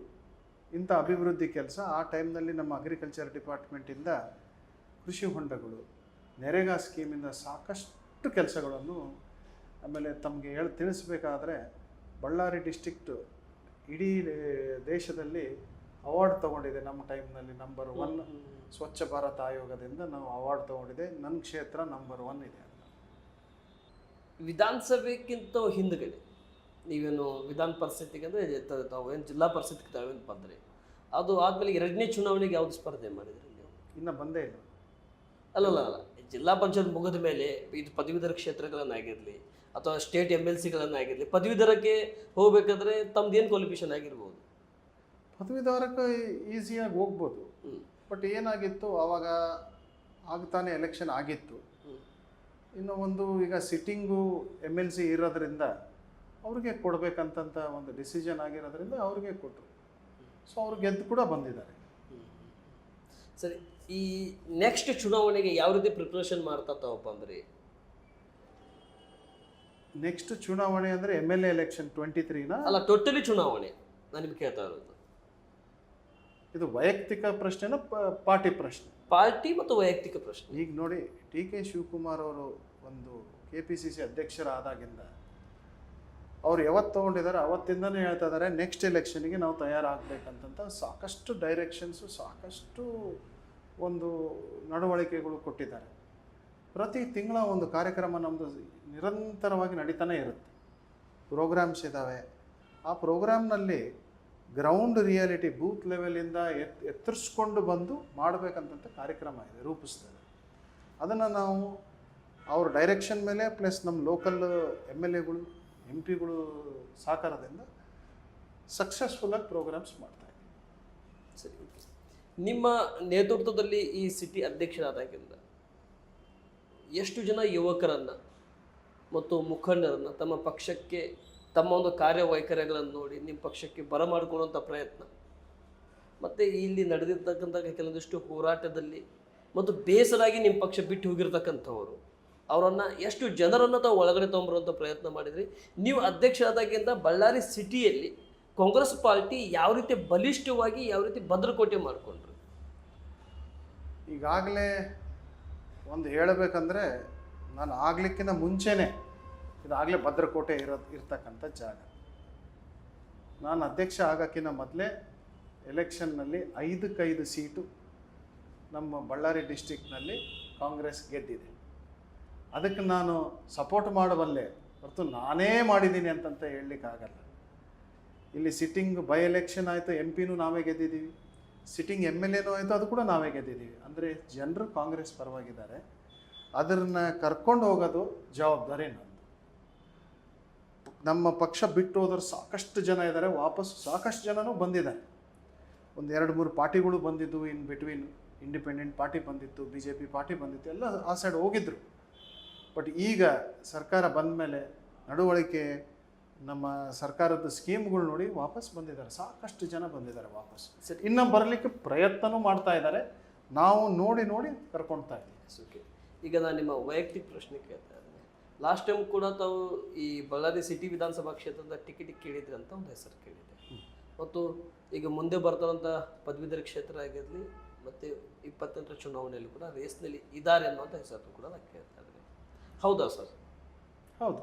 ಇಂಥ ಅಭಿವೃದ್ಧಿ ಕೆಲಸ. ಆ ಟೈಮ್ನಲ್ಲಿ ನಮ್ಮ ಅಗ್ರಿಕಲ್ಚರ್ ಡಿಪಾರ್ಟ್ಮೆಂಟಿಂದ ಕೃಷಿ ಹೊಂಡಗಳು, ನೆರೆಗಾ ಸ್ಕೀಮಿಂದ ಸಾಕಷ್ಟು ಕೆಲಸಗಳನ್ನು. ಆಮೇಲೆ ತಮಗೆ ತಿಳಿಸ್ಬೇಕಾದ್ರೆ, ಬಳ್ಳಾರಿ ಡಿಸ್ಟ್ರಿಕ್ಟು ಇಡೀ ದೇಶದಲ್ಲಿ ಅವಾರ್ಡ್ ತೊಗೊಂಡಿದೆ ನಮ್ಮ ಟೈಮ್ನಲ್ಲಿ. ನಂಬರ್ 1 ಸ್ವಚ್ಛ ಭಾರತ ಆಯೋಗದಿಂದ ನಾವು ಅವಾರ್ಡ್ ತೊಗೊಂಡಿದೆ. ನನ್ನ ಕ್ಷೇತ್ರ ನಂಬರ್ 1 ಇದೆ.
ವಿಧಾನಸಭೆಗಿಂತ ಹಿಂದುಗಡೆ ನೀವೇನು ವಿಧಾನ ಪರಿಷತ್ತಿಗೆ ಅಂದರೆ ತಾವೇನು ಜಿಲ್ಲಾ ಪರಿಷತ್ಗೆ ತಾವೇನು ಬಂದ್ರಿ, ಅದು ಆದಮೇಲೆ 2ನೇ ಚುನಾವಣೆಗೆ ಯಾವುದು ಸ್ಪರ್ಧೆ ಮಾಡಿದ್ರಿ ನೀವು?
ಇನ್ನೂ ಬಂದೇ ಇಲ್ಲ.
ಅಲ್ಲ, ಜಿಲ್ಲಾ ಪಂಚಾಯತ್ ಮುಗಿದ ಮೇಲೆ ಇದು ಪದವೀಧರ ಕ್ಷೇತ್ರಗಳನ್ನಾಗಿರಲಿ ಅಥವಾ ಸ್ಟೇಟ್ MLCಗಳನ್ನಾಗಿರಲಿ, ಪದವೀಧರಕ್ಕೆ ಹೋಗ್ಬೇಕಾದ್ರೆ ತಮ್ದೇನು ಕ್ವಾಲಿಫಿಕೇಷನ್ ಆಗಿರ್ಬೋದು?
ಪದವೀಧರಕ್ಕೆ ಈಸಿಯಾಗಿ ಹೋಗ್ಬೋದು. ಬಟ್ ಏನಾಗಿತ್ತು, ಆವಾಗ ಆಗ್ತಾನೆ ಎಲೆಕ್ಷನ್ ಆಗಿತ್ತು. ಇನ್ನು ಒಂದು ಈಗ ಸಿಟ್ಟಿಂಗು MLC ಇರೋದ್ರಿಂದ ಅವ್ರಿಗೆ ಕೊಡಬೇಕಂತ ಒಂದು ಡಿಸಿಷನ್ ಆಗಿರೋದ್ರಿಂದ ಅವ್ರಿಗೆ ಕೊಟ್ಟರು. ಸೊ ಅವ್ರು ಗೆದ್ದು ಕೂಡ ಬಂದಿದ್ದಾರೆ.
ಸರಿ, ಈ ನೆಕ್ಸ್ಟ್ ಚುನಾವಣೆಗೆ ಯಾವ ರೀತಿ ಪ್ರಿಪ್ರೇಷನ್ ಮಾಡ್ತಾ ತಾವಪ್ಪ ಅಂದ್ರಿ?
ನೆಕ್ಸ್ಟ್ ಚುನಾವಣೆ ಅಂದರೆ MLA ಎಲೆಕ್ಷನ್ 23ನ?
ಅಲ್ಲ, ಟೋಟಲಿ ಚುನಾವಣೆ ನಾನು ನಿಮ್ಗೆ ಕೇಳ್ತಾ ಇರೋದು.
ಇದು ವೈಯಕ್ತಿಕ ಪ್ರಶ್ನೆನ ಪಾರ್ಟಿ ಪ್ರಶ್ನೆ?
ಪಾರ್ಟಿ ಮತ್ತು ವೈಯಕ್ತಿಕ ಪ್ರಶ್ನೆ.
ಈಗ ನೋಡಿ, TK ಶಿವಕುಮಾರ್ ಅವರು ಒಂದು KPCC ಅಧ್ಯಕ್ಷರಾದಾಗಿಂದ ಅವ್ರು ಯಾವತ್ತು ತೊಗೊಂಡಿದ್ದಾರೆ ಅವತ್ತಿಂದನೇ ಹೇಳ್ತಾ ಇದ್ದಾರೆ, ನೆಕ್ಸ್ಟ್ ಎಲೆಕ್ಷನ್ಗೆ ನಾವು ತಯಾರಾಗಬೇಕಂತ ಸಾಕಷ್ಟು ಡೈರೆಕ್ಷನ್ಸು, ಸಾಕಷ್ಟು ಒಂದು ನಡವಳಿಕೆಗಳು ಕೊಟ್ಟಿದ್ದಾರೆ. ಪ್ರತಿ ತಿಂಗಳ ಒಂದು ಕಾರ್ಯಕ್ರಮ ನಮ್ಮದು ನಿರಂತರವಾಗಿ ನಡೀತಾನೆ ಇರುತ್ತೆ. ಪ್ರೋಗ್ರಾಮ್ಸ್ ಇದ್ದಾವೆ. ಆ ಪ್ರೋಗ್ರಾಮ್ನಲ್ಲಿ ಗ್ರೌಂಡ್ ರಿಯಾಲಿಟಿ, ಬೂತ್ ಲೆವೆಲಿಂದ ಎತ್ತರಿಸ್ಕೊಂಡು ಬಂದು ಮಾಡಬೇಕಂತ ಕಾರ್ಯಕ್ರಮ ಇದೆ, ರೂಪಿಸ್ತದೆ. ಅದನ್ನು ನಾವು ಅವ್ರ ಡೈರೆಕ್ಷನ್ ಮೇಲೆ ಪ್ಲಸ್ ನಮ್ಮ ಲೋಕಲ್ MLAಗಳು, MP ಗಳು ಸಹಕಾರದಿಂದ ಸಕ್ಸಸ್ಫುಲ್ಲಾಗಿ ಪ್ರೋಗ್ರಾಮ್ಸ್ ಮಾಡ್ತಾಯಿದ್ದೀವಿ.
ಸರಿ, ಓಕೆ. ನಿಮ್ಮ ನೇತೃತ್ವದಲ್ಲಿ ಈ ಸಿಟಿ ಅಧ್ಯಕ್ಷರಾದಾಗಿಂದ ಎಷ್ಟು ಜನ ಯುವಕರನ್ನು ಮತ್ತು ಮುಖಂಡರನ್ನು ತಮ್ಮ ಪಕ್ಷಕ್ಕೆ, ತಮ್ಮ ಒಂದು ಕಾರ್ಯವೈಖರಿಗಳನ್ನು ನೋಡಿ ನಿಮ್ಮ ಪಕ್ಷಕ್ಕೆ ಬರಮಾಡಿಕೊಳ್ಳುವಂಥ ಪ್ರಯತ್ನ, ಮತ್ತು ಇಲ್ಲಿ ನಡೆದಿರ್ತಕ್ಕಂಥ ಕೆಲವೊಂದಿಷ್ಟು ಹೋರಾಟದಲ್ಲಿ ಮತ್ತು ಬೇಸರಾಗಿ ನಿಮ್ಮ ಪಕ್ಷ ಬಿಟ್ಟು ಹೋಗಿರ್ತಕ್ಕಂಥವರು ಅವರನ್ನು ಎಷ್ಟು ಜನರನ್ನು ತಾವು ಒಳಗಡೆ ತೊಗೊಂಬರುವಂಥ ಪ್ರಯತ್ನ ಮಾಡಿದ್ರಿ. ನೀವು ಅಧ್ಯಕ್ಷ ಆದಾಗಿಂದ ಬಳ್ಳಾರಿ ಸಿಟಿಯಲ್ಲಿ ಕಾಂಗ್ರೆಸ್ ಪಾರ್ಟಿ ಯಾವ ರೀತಿ ಬಲಿಷ್ಠವಾಗಿ ಯಾವ ರೀತಿ ಭದ್ರಕೋಟೆ ಮಾಡಿಕೊಂಡ್ರು?
ಈಗಾಗಲೇ ಒಂದು ಹೇಳಬೇಕಂದ್ರೆ ನಾನು ಆಗ್ಲಿಕ್ಕಿಂತ ಮುಂಚೆನೇ ಇದಾಗಲೇ ಭದ್ರಕೋಟೆ ಇರ್ತಕ್ಕಂಥ ಜಾಗ. ನಾನು ಅಧ್ಯಕ್ಷ ಆಗೋಕ್ಕಿಂತ ಮೊದಲೇ ಎಲೆಕ್ಷನ್ನಲ್ಲಿ 5 ಸೀಟು ನಮ್ಮ ಬಳ್ಳಾರಿ ಡಿಸ್ಟಿಕ್ನಲ್ಲಿ ಕಾಂಗ್ರೆಸ್ ಗೆದ್ದಿದೆ. ಅದಕ್ಕೆ ನಾನು ಸಪೋರ್ಟ್ ಮಾಡಬಲ್ಲೆ ಹೊರತು ನಾನೇ ಮಾಡಿದ್ದೀನಿ ಅಂತಂತ ಹೇಳಲಿಕ್ಕಾಗಲ್ಲ. ಇಲ್ಲಿ ಸಿಟ್ಟಿಂಗ್ ಬೈ ಎಲೆಕ್ಷನ್ ಆಯಿತು, MP ನಾವೇ ಗೆದ್ದಿದ್ದೀವಿ, ಸಿಟ್ಟಿಂಗ್ MLAನೂ ಆಯಿತು, ಅದು ಕೂಡ ನಾವೇ ಗೆದ್ದಿದ್ದೀವಿ. ಅಂದರೆ ಜನರು ಕಾಂಗ್ರೆಸ್ ಪರವಾಗಿದ್ದಾರೆ, ಅದನ್ನು ಕರ್ಕೊಂಡು ಹೋಗೋದು ಜವಾಬ್ದಾರಿ ನಂದು. ನಮ್ಮ ಪಕ್ಷ ಬಿಟ್ಟು ಹೋದ್ರೆ ಸಾಕಷ್ಟು ಜನ ಇದ್ದಾರೆ, ವಾಪಸ್ ಸಾಕಷ್ಟು ಜನನೂ ಬಂದಿದ್ದಾರೆ. ಒಂದು 2-3 ಪಾರ್ಟಿಗಳು ಬಂದಿದ್ದು, ಇನ್ ಬಿಟ್ವೀನ್ ಇಂಡಿಪೆಂಡೆಂಟ್ ಪಾರ್ಟಿ ಬಂದಿತ್ತು, BJP ಪಾರ್ಟಿ ಬಂದಿತ್ತು, ಎಲ್ಲ ಆ ಸೈಡ್ ಹೋಗಿದ್ರು. ಬಟ್ ಈಗ ಸರ್ಕಾರ ಬಂದ ಮೇಲೆ ನಡವಳಿಕೆ, ನಮ್ಮ ಸರ್ಕಾರದ ಸ್ಕೀಮ್ಗಳು ನೋಡಿ ವಾಪಸ್ ಬಂದಿದ್ದಾರೆ, ಸಾಕಷ್ಟು ಜನ ಬಂದಿದ್ದಾರೆ ವಾಪಸ್. ಇನ್ನು ಬರಲಿಕ್ಕೆ ಪ್ರಯತ್ನನೂ ಮಾಡ್ತಾ ಇದ್ದಾರೆ, ನಾವು ನೋಡಿ ಕರ್ಕೊಳ್ತಾ ಇದ್ದೀವಿ.
ಓಕೆ, ಈಗ ನಾನು ನಿಮ್ಮ ವೈಯಕ್ತಿಕ ಪ್ರಶ್ನೆ ಕೇಳ್ತಾ ಇದ್ದೇನೆ. ಲಾಸ್ಟ್ ಟೈಮ್ ಕೂಡ ತಾವು ಈ ಬಳ್ಳಾರಿ ಸಿಟಿ ವಿಧಾನಸಭಾ ಕ್ಷೇತ್ರದ ಟಿಕೆಟ್ ಕೇಳಿದ್ರಿ ಅಂತ ಒಂದು ಹೆಸರು ಕೇಳಿದೆ. ಮತ್ತು ಈಗ ಮುಂದೆ ಬರ್ತಾರಂಥ ಪದವೀಧರ ಕ್ಷೇತ್ರ ಆಗಿರಲಿ ಮತ್ತು 28ರ ಚುನಾವಣೆಯಲ್ಲಿ ಕೂಡ ರೇಸ್ನಲ್ಲಿ ಇದ್ದಾರೆ ಅನ್ನೋಂಥ ಹೆಸರು ಕೂಡ ನಾನು ಕೇಳ್ತಾ ಇದ್ದೀನಿ. ಹೌದಾ ಸರ್?
ಹೌದು.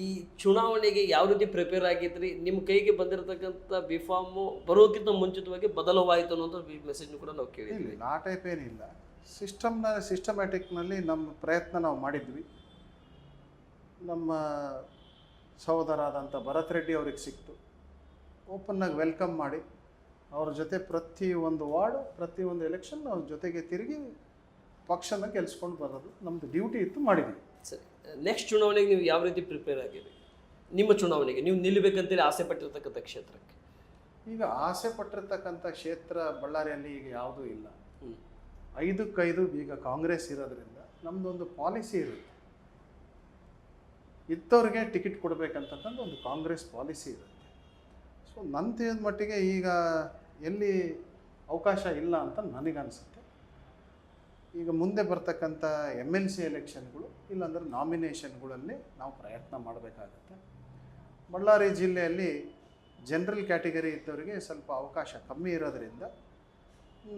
ಈ ಚುನಾವಣೆಗೆ ಯಾವ ರೀತಿ ಪ್ರಿಪೇರ್ ಆಗಿದ್ರಿ? ನಿಮ್ಮ ಕೈಗೆ ಬಂದಿರತಕ್ಕಂಥ ಬಿಫಾರ್ಮು ಬರೋಕ್ಕಿಂತ ಮುಂಚಿತವಾಗಿ ಬದಲಾವಾಯಿತು ಅನ್ನೋಂಥ ಮೆಸೇಜ್ನು ಕೂಡ ನಾವು ಕೇಳಿದ್ವಿ.
ಆ ಟೈಪ್ ಏನಿಲ್ಲ, ಸಿಸ್ಟಮ್ಯಾಟಿಕ್ನಲ್ಲಿ ನಮ್ಮ ಪ್ರಯತ್ನ ನಾವು ಮಾಡಿದ್ವಿ. ನಮ್ಮ ಸಹೋದರಾದಂಥ ಭರತ್ ರೆಡ್ಡಿ ಅವ್ರಿಗೆ ಸಿಕ್ತು, ಓಪನ್ನಾಗಿ ವೆಲ್ಕಮ್ ಮಾಡಿ ಅವ್ರ ಜೊತೆ ಪ್ರತಿಯೊಂದು ವಾರ್ಡು, ಪ್ರತಿಯೊಂದು ಎಲೆಕ್ಷನ್ ಅವ್ರ ಜೊತೆಗೆ ತಿರುಗಿ ಪಕ್ಷನ ಗೆಲ್ಸ್ಕೊಂಡು ಬರೋದು ನಮ್ಮದು ಡ್ಯೂಟಿ ಇತ್ತು, ಮಾಡಿದ್ವಿ.
ಸರಿ, ನೆಕ್ಸ್ಟ್ ಚುನಾವಣೆಗೆ ನೀವು ಯಾವ ರೀತಿ ಪ್ರಿಪೇರ್ ಆಗಿರಿ? ನಿಮ್ಮ ಚುನಾವಣೆಗೆ ನೀವು ನಿಲ್ಲಬೇಕಂತೇಳಿ ಆಸೆ ಪಟ್ಟಿರ್ತಕ್ಕಂಥ ಕ್ಷೇತ್ರಕ್ಕೆ?
ಈಗ ಆಸೆ ಪಟ್ಟಿರ್ತಕ್ಕಂಥ ಕ್ಷೇತ್ರ ಬಳ್ಳಾರಿಯಲ್ಲಿ ಈಗ ಯಾವುದೂ ಇಲ್ಲ. 5 ಈಗ ಕಾಂಗ್ರೆಸ್ ಇರೋದ್ರಿಂದ ನಮ್ಮದೊಂದು ಪಾಲಿಸಿ ಇರುತ್ತೆ, ಇದ್ದವ್ರಿಗೆ ಟಿಕೆಟ್ ಕೊಡಬೇಕಂತಂದು ಒಂದು ಕಾಂಗ್ರೆಸ್ ಪಾಲಿಸಿ ಇರುತ್ತೆ. ಸೊ ನನ್ನ ತಿಳಿದ ಮಟ್ಟಿಗೆ ಈಗ ಎಲ್ಲಿ ಅವಕಾಶ ಇಲ್ಲ ಅಂತ ನನಗನ್ಸುತ್ತೆ. ಈಗ ಮುಂದೆ ಬರ್ತಕ್ಕಂಥ MLC ಎಲೆಕ್ಷನ್ಗಳು ಇಲ್ಲಾಂದ್ರೆ ನಾಮಿನೇಷನ್ಗಳಲ್ಲಿ ನಾವು ಪ್ರಯತ್ನ ಮಾಡಬೇಕಾಗತ್ತೆ. ಬಳ್ಳಾರಿ ಜಿಲ್ಲೆಯಲ್ಲಿ ಜನರಲ್ ಕ್ಯಾಟಗರಿ ಇದ್ದವರಿಗೆ ಸ್ವಲ್ಪ ಅವಕಾಶ ಕಮ್ಮಿ ಇರೋದರಿಂದ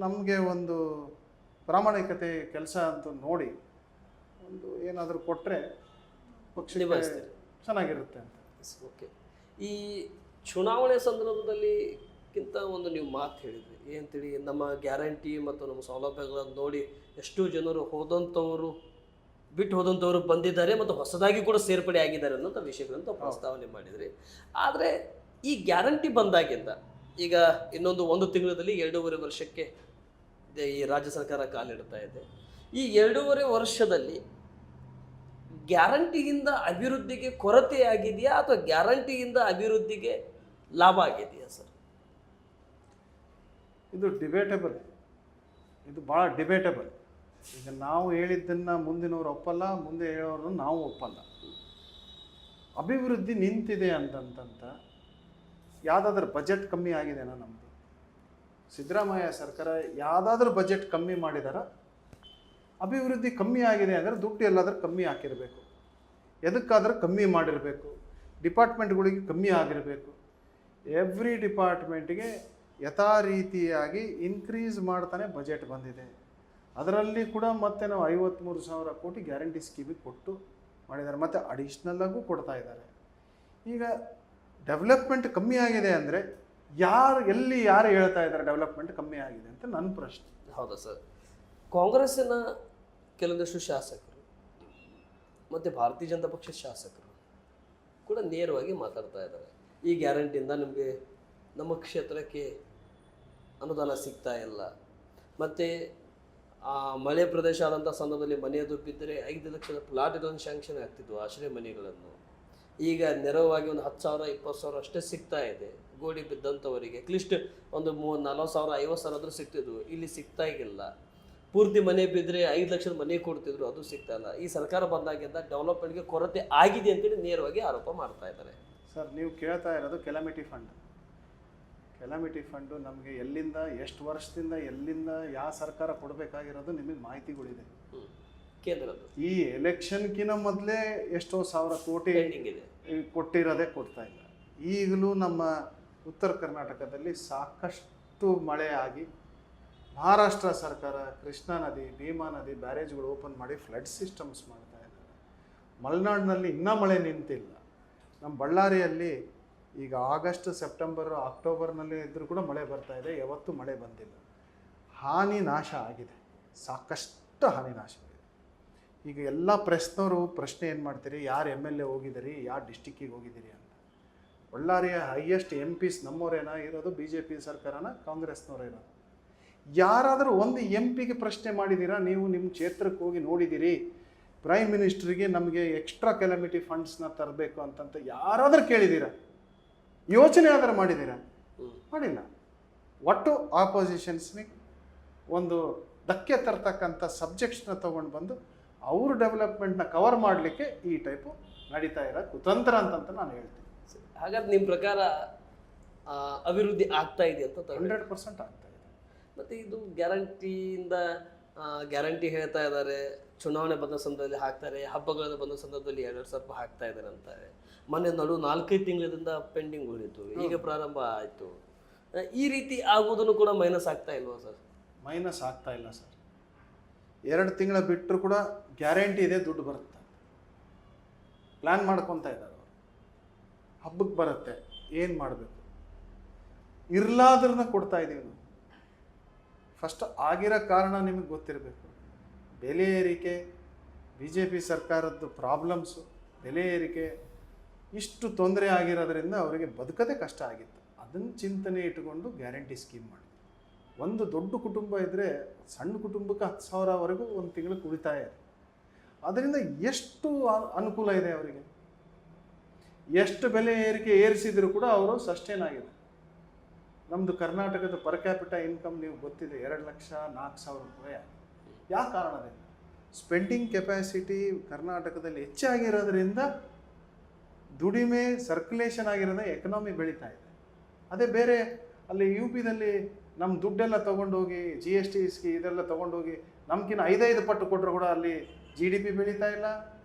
ನಮಗೆ ಒಂದು ಪ್ರಾಮಾಣಿಕತೆ ಕೆಲಸ ಅಂತ ನೋಡಿ ಒಂದು ಏನಾದರೂ ಕೊಟ್ಟರೆ ಪಕ್ಷಕ್ಕೆ ಚೆನ್ನಾಗಿರುತ್ತೆ ಅಂತ.
ಓಕೆ, ಈ ಚುನಾವಣೆ ಸಂದರ್ಭದಲ್ಲಿಕ್ಕಿಂತ ಒಂದು ನೀವು ಮಾತು ಹೇಳಿದ್ರಿ, ಏನಂತೇಳಿ ನಮ್ಮ ಗ್ಯಾರಂಟಿ ಮತ್ತು ನಮ್ಮ ಸೌಲಭ್ಯಗಳನ್ನು ನೋಡಿ ಎಷ್ಟೋ ಜನರು ಬಿಟ್ಟು ಹೋದಂಥವರು ಬಂದಿದ್ದಾರೆ ಮತ್ತು ಹೊಸದಾಗಿ ಕೂಡ ಸೇರ್ಪಡೆ ಆಗಿದ್ದಾರೆ ಅನ್ನೋಂಥ ವಿಷಯಗಳಂತ ಪ್ರಸ್ತಾವನೆ ಮಾಡಿದ್ರಿ. ಆದರೆ ಈ ಗ್ಯಾರಂಟಿ ಬಂದಾಗಿಂದ ಈಗ ಇನ್ನೊಂದು 1 ತಿಂಗಳಲ್ಲಿ 2.5 ವರ್ಷಕ್ಕೆ ಈ ರಾಜ್ಯ ಸರ್ಕಾರ ಕಾಲಿಡ್ತಾ ಇದೆ. ಈ 2.5 ವರ್ಷದಲ್ಲಿ ಗ್ಯಾರಂಟಿಯಿಂದ ಅಭಿವೃದ್ಧಿಗೆ ಕೊರತೆ ಆಗಿದೆಯಾ ಅಥವಾ ಗ್ಯಾರಂಟಿಯಿಂದ ಅಭಿವೃದ್ಧಿಗೆ ಲಾಭ ಆಗಿದೆಯಾ ಸರ್?
ಇದು ಡಿಬೇಟಬಲ್, ಇದು ಭಾಳ ಡಿಬೇಟಬಲ್. ಈಗ ನಾವು ಹೇಳಿದ್ದನ್ನು ಮುಂದಿನವ್ರು ಒಪ್ಪಲ್ಲ, ಮುಂದೆ ಹೇಳೋರನ್ನು ನಾವು ಒಪ್ಪಲ್ಲ. ಅಭಿವೃದ್ಧಿ ನಿಂತಿದೆ ಅಂತಂತ ಯಾವುದಾದ್ರೂ ಬಜೆಟ್ ಕಮ್ಮಿ ಆಗಿದೆನಾ? ನಮ್ಮದು ಸಿದ್ದರಾಮಯ್ಯ ಸರ್ಕಾರ ಯಾವುದಾದ್ರೂ ಬಜೆಟ್ ಕಮ್ಮಿ ಮಾಡಿದಾರ? ಅಭಿವೃದ್ಧಿ ಕಮ್ಮಿ ಆಗಿದೆ ಅಂದರೆ ದುಡ್ಡು ಎಲ್ಲಾದರೂ ಕಮ್ಮಿ ಹಾಕಿರಬೇಕು, ಎದಕ್ಕಾದರೂ ಕಮ್ಮಿ ಮಾಡಿರಬೇಕು, ಡಿಪಾರ್ಟ್ಮೆಂಟ್ಗಳಿಗೆ ಕಮ್ಮಿ ಆಗಿರಬೇಕು. ಎವ್ರಿ ಡಿಪಾರ್ಟ್ಮೆಂಟ್ಗೆ ಯಥಾ ರೀತಿಯಾಗಿ ಇನ್ಕ್ರೀಸ್ ಮಾಡ್ತಾನೆ ಬಜೆಟ್ ಬಂದಿದೆ. ಅದರಲ್ಲಿ ಕೂಡ ಮತ್ತೆ ನಾವು 53,000 ಕೋಟಿ ಗ್ಯಾರಂಟಿ ಸ್ಕೀಮಿಗೆ ಕೊಟ್ಟು ಮಾಡಿದ್ದಾರೆ, ಮತ್ತು ಅಡಿಷ್ನಲ್ಲಾಗೂ ಕೊಡ್ತಾ ಇದ್ದಾರೆ. ಈಗ ಡೆವಲಪ್ಮೆಂಟ್ ಕಮ್ಮಿ ಆಗಿದೆ ಅಂದರೆ ಯಾರು ಹೇಳ್ತಾ ಇದ್ದಾರೆ ಡೆವಲಪ್ಮೆಂಟ್ ಕಮ್ಮಿ ಆಗಿದೆ ಅಂತ ನನ್ನ ಪ್ರಶ್ನೆ.
ಹೌದಾ ಸರ್? ಕಾಂಗ್ರೆಸ್ಸಿನ ಕೆಲವೊಂದಷ್ಟು ಶಾಸಕರು ಮತ್ತು ಭಾರತೀಯ ಜನತಾ ಪಕ್ಷದ ಶಾಸಕರು ಕೂಡ ನೇರವಾಗಿ ಮಾತಾಡ್ತಾ ಇದ್ದಾರೆ, ಈ ಗ್ಯಾರಂಟಿಯಿಂದ ನಮಗೆ ನಮ್ಮ ಕ್ಷೇತ್ರಕ್ಕೆ ಅನುದಾನ ಸಿಗ್ತಾ ಇಲ್ಲ, ಮತ್ತು ಮಳೆ ಪ್ರದೇಶ ಆದಂಥ ಸಂದರ್ಭದಲ್ಲಿ ಮನೆಯದು ಬಿದ್ದರೆ 5 ಲಕ್ಷದ ಪ್ಲಾಟ್ಗಳನ್ನು ಶಾಂಕ್ಷನ್ ಆಗ್ತಿದ್ವು, ಆಶ್ರಯ ಮನೆಗಳನ್ನು. ಈಗ ನೆರವಾಗಿ ಒಂದು 10,000 20,000 ಅಷ್ಟೇ ಸಿಗ್ತಾ ಇದೆ ಗೋಡಿ ಬಿದ್ದಂಥವರಿಗೆ. ಅಟ್ಲೀಸ್ಟ್ ಒಂದು 40,000 50,000 ಆದರೂ ಸಿಗ್ತಿದ್ವು, ಇಲ್ಲಿ ಸಿಗ್ತಾ ಇಲ್ಲ. ಪೂರ್ತಿ ಮನೆ ಬಿದ್ದರೆ 5 ಲಕ್ಷದ ಮನೆ ಕೊಡ್ತಿದ್ರು, ಅದು ಸಿಗ್ತಾ ಇಲ್ಲ. ಈ ಸರ್ಕಾರ ಬಂದಾಗಿಂದ ಡೆವಲಪ್ಮೆಂಟ್ಗೆ ಕೊರತೆ ಆಗಿದೆ ಅಂತೇಳಿ ನೇರವಾಗಿ ಆರೋಪ ಮಾಡ್ತಾ ಇದ್ದಾರೆ.
ಸರ್, ನೀವು ಕೇಳ್ತಾ ಇರೋದು ಕೆಲಾಮಿಟಿ ಫಂಡ್. ಕೆಲಾಮಿಟಿ ಫಂಡು ನಮಗೆ ಎಲ್ಲಿಂದ ಎಷ್ಟು ವರ್ಷದಿಂದ ಎಲ್ಲಿಂದ ಯಾವ ಸರ್ಕಾರ ಕೊಡಬೇಕಾಗಿರೋದು ನಿಮಗೆ ಮಾಹಿತಿಗಳಿದೆ.
ಕೇಂದ್ರದ್ದು
ಈ ಎಲೆಕ್ಷನ್ಕಿನ ಮೊದಲೇ ಎಷ್ಟೋ ಸಾವಿರ ಕೋಟಿ
ಪೆಂಡಿಂಗ್ ಇದೆ.
ಕೊಟ್ಟಿರೋದೇ ಕೊಡ್ತಾ ಇಲ್ಲ. ಈಗಲೂ ನಮ್ಮ ಉತ್ತರ ಕರ್ನಾಟಕದಲ್ಲಿ ಸಾಕಷ್ಟು ಮಳೆ ಆಗಿ ಮಹಾರಾಷ್ಟ್ರ ಸರ್ಕಾರ ಕೃಷ್ಣಾ ನದಿ, ಭೀಮಾ ನದಿ ಬ್ಯಾರೇಜ್ಗಳು ಓಪನ್ ಮಾಡಿ ಫ್ಲಡ್ ಸಿಸ್ಟಮ್ಸ್ ಮಾಡ್ತಾ ಇದ್ದಾರೆ. ಮಲೆನಾಡಿನಲ್ಲಿ ಇನ್ನೂ ಮಳೆ ನಿಂತಿಲ್ಲ. ನಮ್ಮ ಬಳ್ಳಾರಿಯಲ್ಲಿ ಈಗ ಆಗಸ್ಟ್, ಸೆಪ್ಟೆಂಬರ್, ಅಕ್ಟೋಬರ್ನಲ್ಲಿ ಇದ್ದರೂ ಕೂಡ ಮಳೆ ಬರ್ತಾ ಇದೆ. ಯಾವತ್ತೂ ಮಳೆ ಬಂದಿಲ್ಲ. ಹಾನಿ ನಾಶ ಆಗಿದೆ, ಸಾಕಷ್ಟು ಹಾನಿ ನಾಶ ಆಗಿದೆ. ಈಗ ಎಲ್ಲ ಪ್ರೆಸ್ನವರು ಪ್ರಶ್ನೆ ಏನು ಮಾಡ್ತೀರಿ, ಯಾರು MLA ಹೋಗಿದ್ದೀರಿ, ಯಾವ ಡಿಸ್ಟಿಕ್ಕಿಗೆ ಹೋಗಿದ್ದೀರಿ ಅಂತ. ಬಳ್ಳಾರಿಯ ಹೈಯೆಸ್ಟ್ MPs ನಮ್ಮವರೇನ ಇರೋದು, BJP ಸರ್ಕಾರನ ಕಾಂಗ್ರೆಸ್ನವರೇ ಇರೋದು. ಯಾರಾದರೂ ಒಂದು MPಗೆ ಪ್ರಶ್ನೆ ಮಾಡಿದ್ದೀರಾ ನೀವು? ನಿಮ್ಮ ಕ್ಷೇತ್ರಕ್ಕೆ ಹೋಗಿ ನೋಡಿದ್ದೀರಿ, ಪ್ರೈಮ್ ಮಿನಿಸ್ಟ್ರಿಗೆ ನಮಗೆ ಎಕ್ಸ್ಟ್ರಾ ಕೆಲಮಿಟಿ ಫಂಡ್ಸ್ನ ತರಬೇಕು ಅಂತಂತ ಯಾರಾದರೂ ಕೇಳಿದ್ದೀರಾ? ಯೋಚನೆ ಆದರೂ ಮಾಡಿದ್ದೀರಾ? ಮಾಡಿಲ್ಲ. ಒಟ್ಟು ಆಪೋಸಿಷನ್ಸ್ನಿಗೆ ಒಂದು ಧಕ್ಕೆ ತರ್ತಕ್ಕಂಥ ಸಬ್ಜೆಕ್ಟ್ಸ್ನ ತೊಗೊಂಡು ಬಂದು ಅವರು ಡೆವಲಪ್ಮೆಂಟ್ನ ಕವರ್ ಮಾಡಲಿಕ್ಕೆ ಈ ಟೈಪು ನಡೀತಾ ಇರೋ ಕುತಂತ್ರ ಅಂತಂತ ನಾನು ಹೇಳ್ತೀನಿ.
ಹಾಗಾದ್ರೆ ನಿಮ್ಮ ಪ್ರಕಾರ ಅಭಿವೃದ್ಧಿ ಆಗ್ತಾ ಇದೆ ಅಂತ
100% ಆಗ್ತಾ ಇದೆ.
ಮತ್ತು ಇದು ಗ್ಯಾರಂಟಿಯಿಂದ ಗ್ಯಾರಂಟಿ ಹೇಳ್ತಾ ಇದ್ದಾರೆ, ಚುನಾವಣೆ ಬಂದ ಸಂದರ್ಭದಲ್ಲಿ ಹಾಕ್ತಾರೆ, ಹಬ್ಬಗಳ ಬಂದ ಸಂದರ್ಭದಲ್ಲಿ 2,000 ರೂಪಾಯಿ ಹಾಕ್ತಾ ಇದ್ದಾರೆ ಅಂತಾರೆ. ಮೊನ್ನೆ 4-5 ತಿಂಗಳಿಂದ ಪೆಂಡಿಂಗ್ ಉಳಿತು, ಈಗ ಪ್ರಾರಂಭ ಆಯಿತು. ಈ ರೀತಿ ಆಗುವುದನ್ನು ಕೂಡ ಮೈನಸ್ ಆಗ್ತಾ ಇಲ್ವಾ ಸರ್?
ಮೈನಸ್ ಆಗ್ತಾ ಇಲ್ಲ ಸರ್. 2 ತಿಂಗಳ ಬಿಟ್ಟರು ಕೂಡ ಗ್ಯಾರಂಟಿ ಇದೆ, ದುಡ್ಡು ಬರುತ್ತೆ. ಪ್ಲ್ಯಾನ್ ಮಾಡ್ಕೊತಾ ಇದ್ದಾರೆ ಅವರು. ಹಬ್ಬಕ್ಕೆ ಬರುತ್ತೆ, ಏನು ಮಾಡಬೇಕು, ಇರ್ಲಾದ್ರನ್ನ ಕೊಡ್ತಾ ಇದ್ದೀವಿ ನಾವು. ಫಸ್ಟ್ ಆಗಿರೋ ಕಾರಣ ನಿಮಗೆ ಗೊತ್ತಿರಬೇಕು. ಬೆಲೆ ಏರಿಕೆ, BJP ಸರ್ಕಾರದ್ದು ಪ್ರಾಬ್ಲಮ್ಸು, ಬೆಲೆ ಏರಿಕೆ ಇಷ್ಟು ತೊಂದರೆ ಆಗಿರೋದ್ರಿಂದ ಅವರಿಗೆ ಬದುಕದೇ ಕಷ್ಟ ಆಗಿತ್ತು. ಅದನ್ನು ಚಿಂತನೆ ಇಟ್ಟುಕೊಂಡು ಗ್ಯಾರಂಟಿ ಸ್ಕೀಮ್ ಮಾಡಿ. ಒಂದು ದೊಡ್ಡ ಕುಟುಂಬ ಇದ್ದರೆ ಸಣ್ಣ ಕುಟುಂಬಕ್ಕೆ 10,000ವರೆಗೂ ಒಂದು ತಿಂಗಳಿಗೆ ಉಳಿತಾಯ ಇದೆ. ಅದರಿಂದ ಎಷ್ಟು ಅನುಕೂಲ ಇದೆ ಅವರಿಗೆ. ಎಷ್ಟು ಬೆಲೆ ಏರಿಕೆ ಏರಿಸಿದರೂ ಕೂಡ ಅವರು ಸಸ್ಟೇನ್ ಆಗಿದೆ. ನಮ್ಮದು ಕರ್ನಾಟಕದ ಪರ್ ಕ್ಯಾಪಿಟ ಇನ್ಕಮ್ ನೀವು ಗೊತ್ತಿದೆ, 2,04,000 ರೂಪಾಯಿ. ಯಾವ ಕಾರಣದಿಂದ? ಸ್ಪೆಂಡಿಂಗ್ ಕೆಪಾಸಿಟಿ ಕರ್ನಾಟಕದಲ್ಲಿ ಹೆಚ್ಚಾಗಿರೋದ್ರಿಂದ ದುಡಿಮೆ ಸರ್ಕ್ಯುಲೇಷನ್ ಆಗಿರೋದೇ ಎಕನಾಮಿ ಬೆಳೀತಾ ಇದೆ. ಅದೇ ಬೇರೆ ಅಲ್ಲಿ UPದಲ್ಲಿ ನಮ್ಮ ದುಡ್ಡೆಲ್ಲ ತೊಗೊಂಡೋಗಿ GSTಸ್ಗೆ ಇದೆಲ್ಲ ತೊಗೊಂಡೋಗಿ ನಮ್ಗಿನ್ನ 5 ಪಟ್ಟು ಕೊಟ್ಟರು ಕೂಡ ಅಲ್ಲಿ GDP ಬೆಳೀತಾ ಇಲ್ಲ,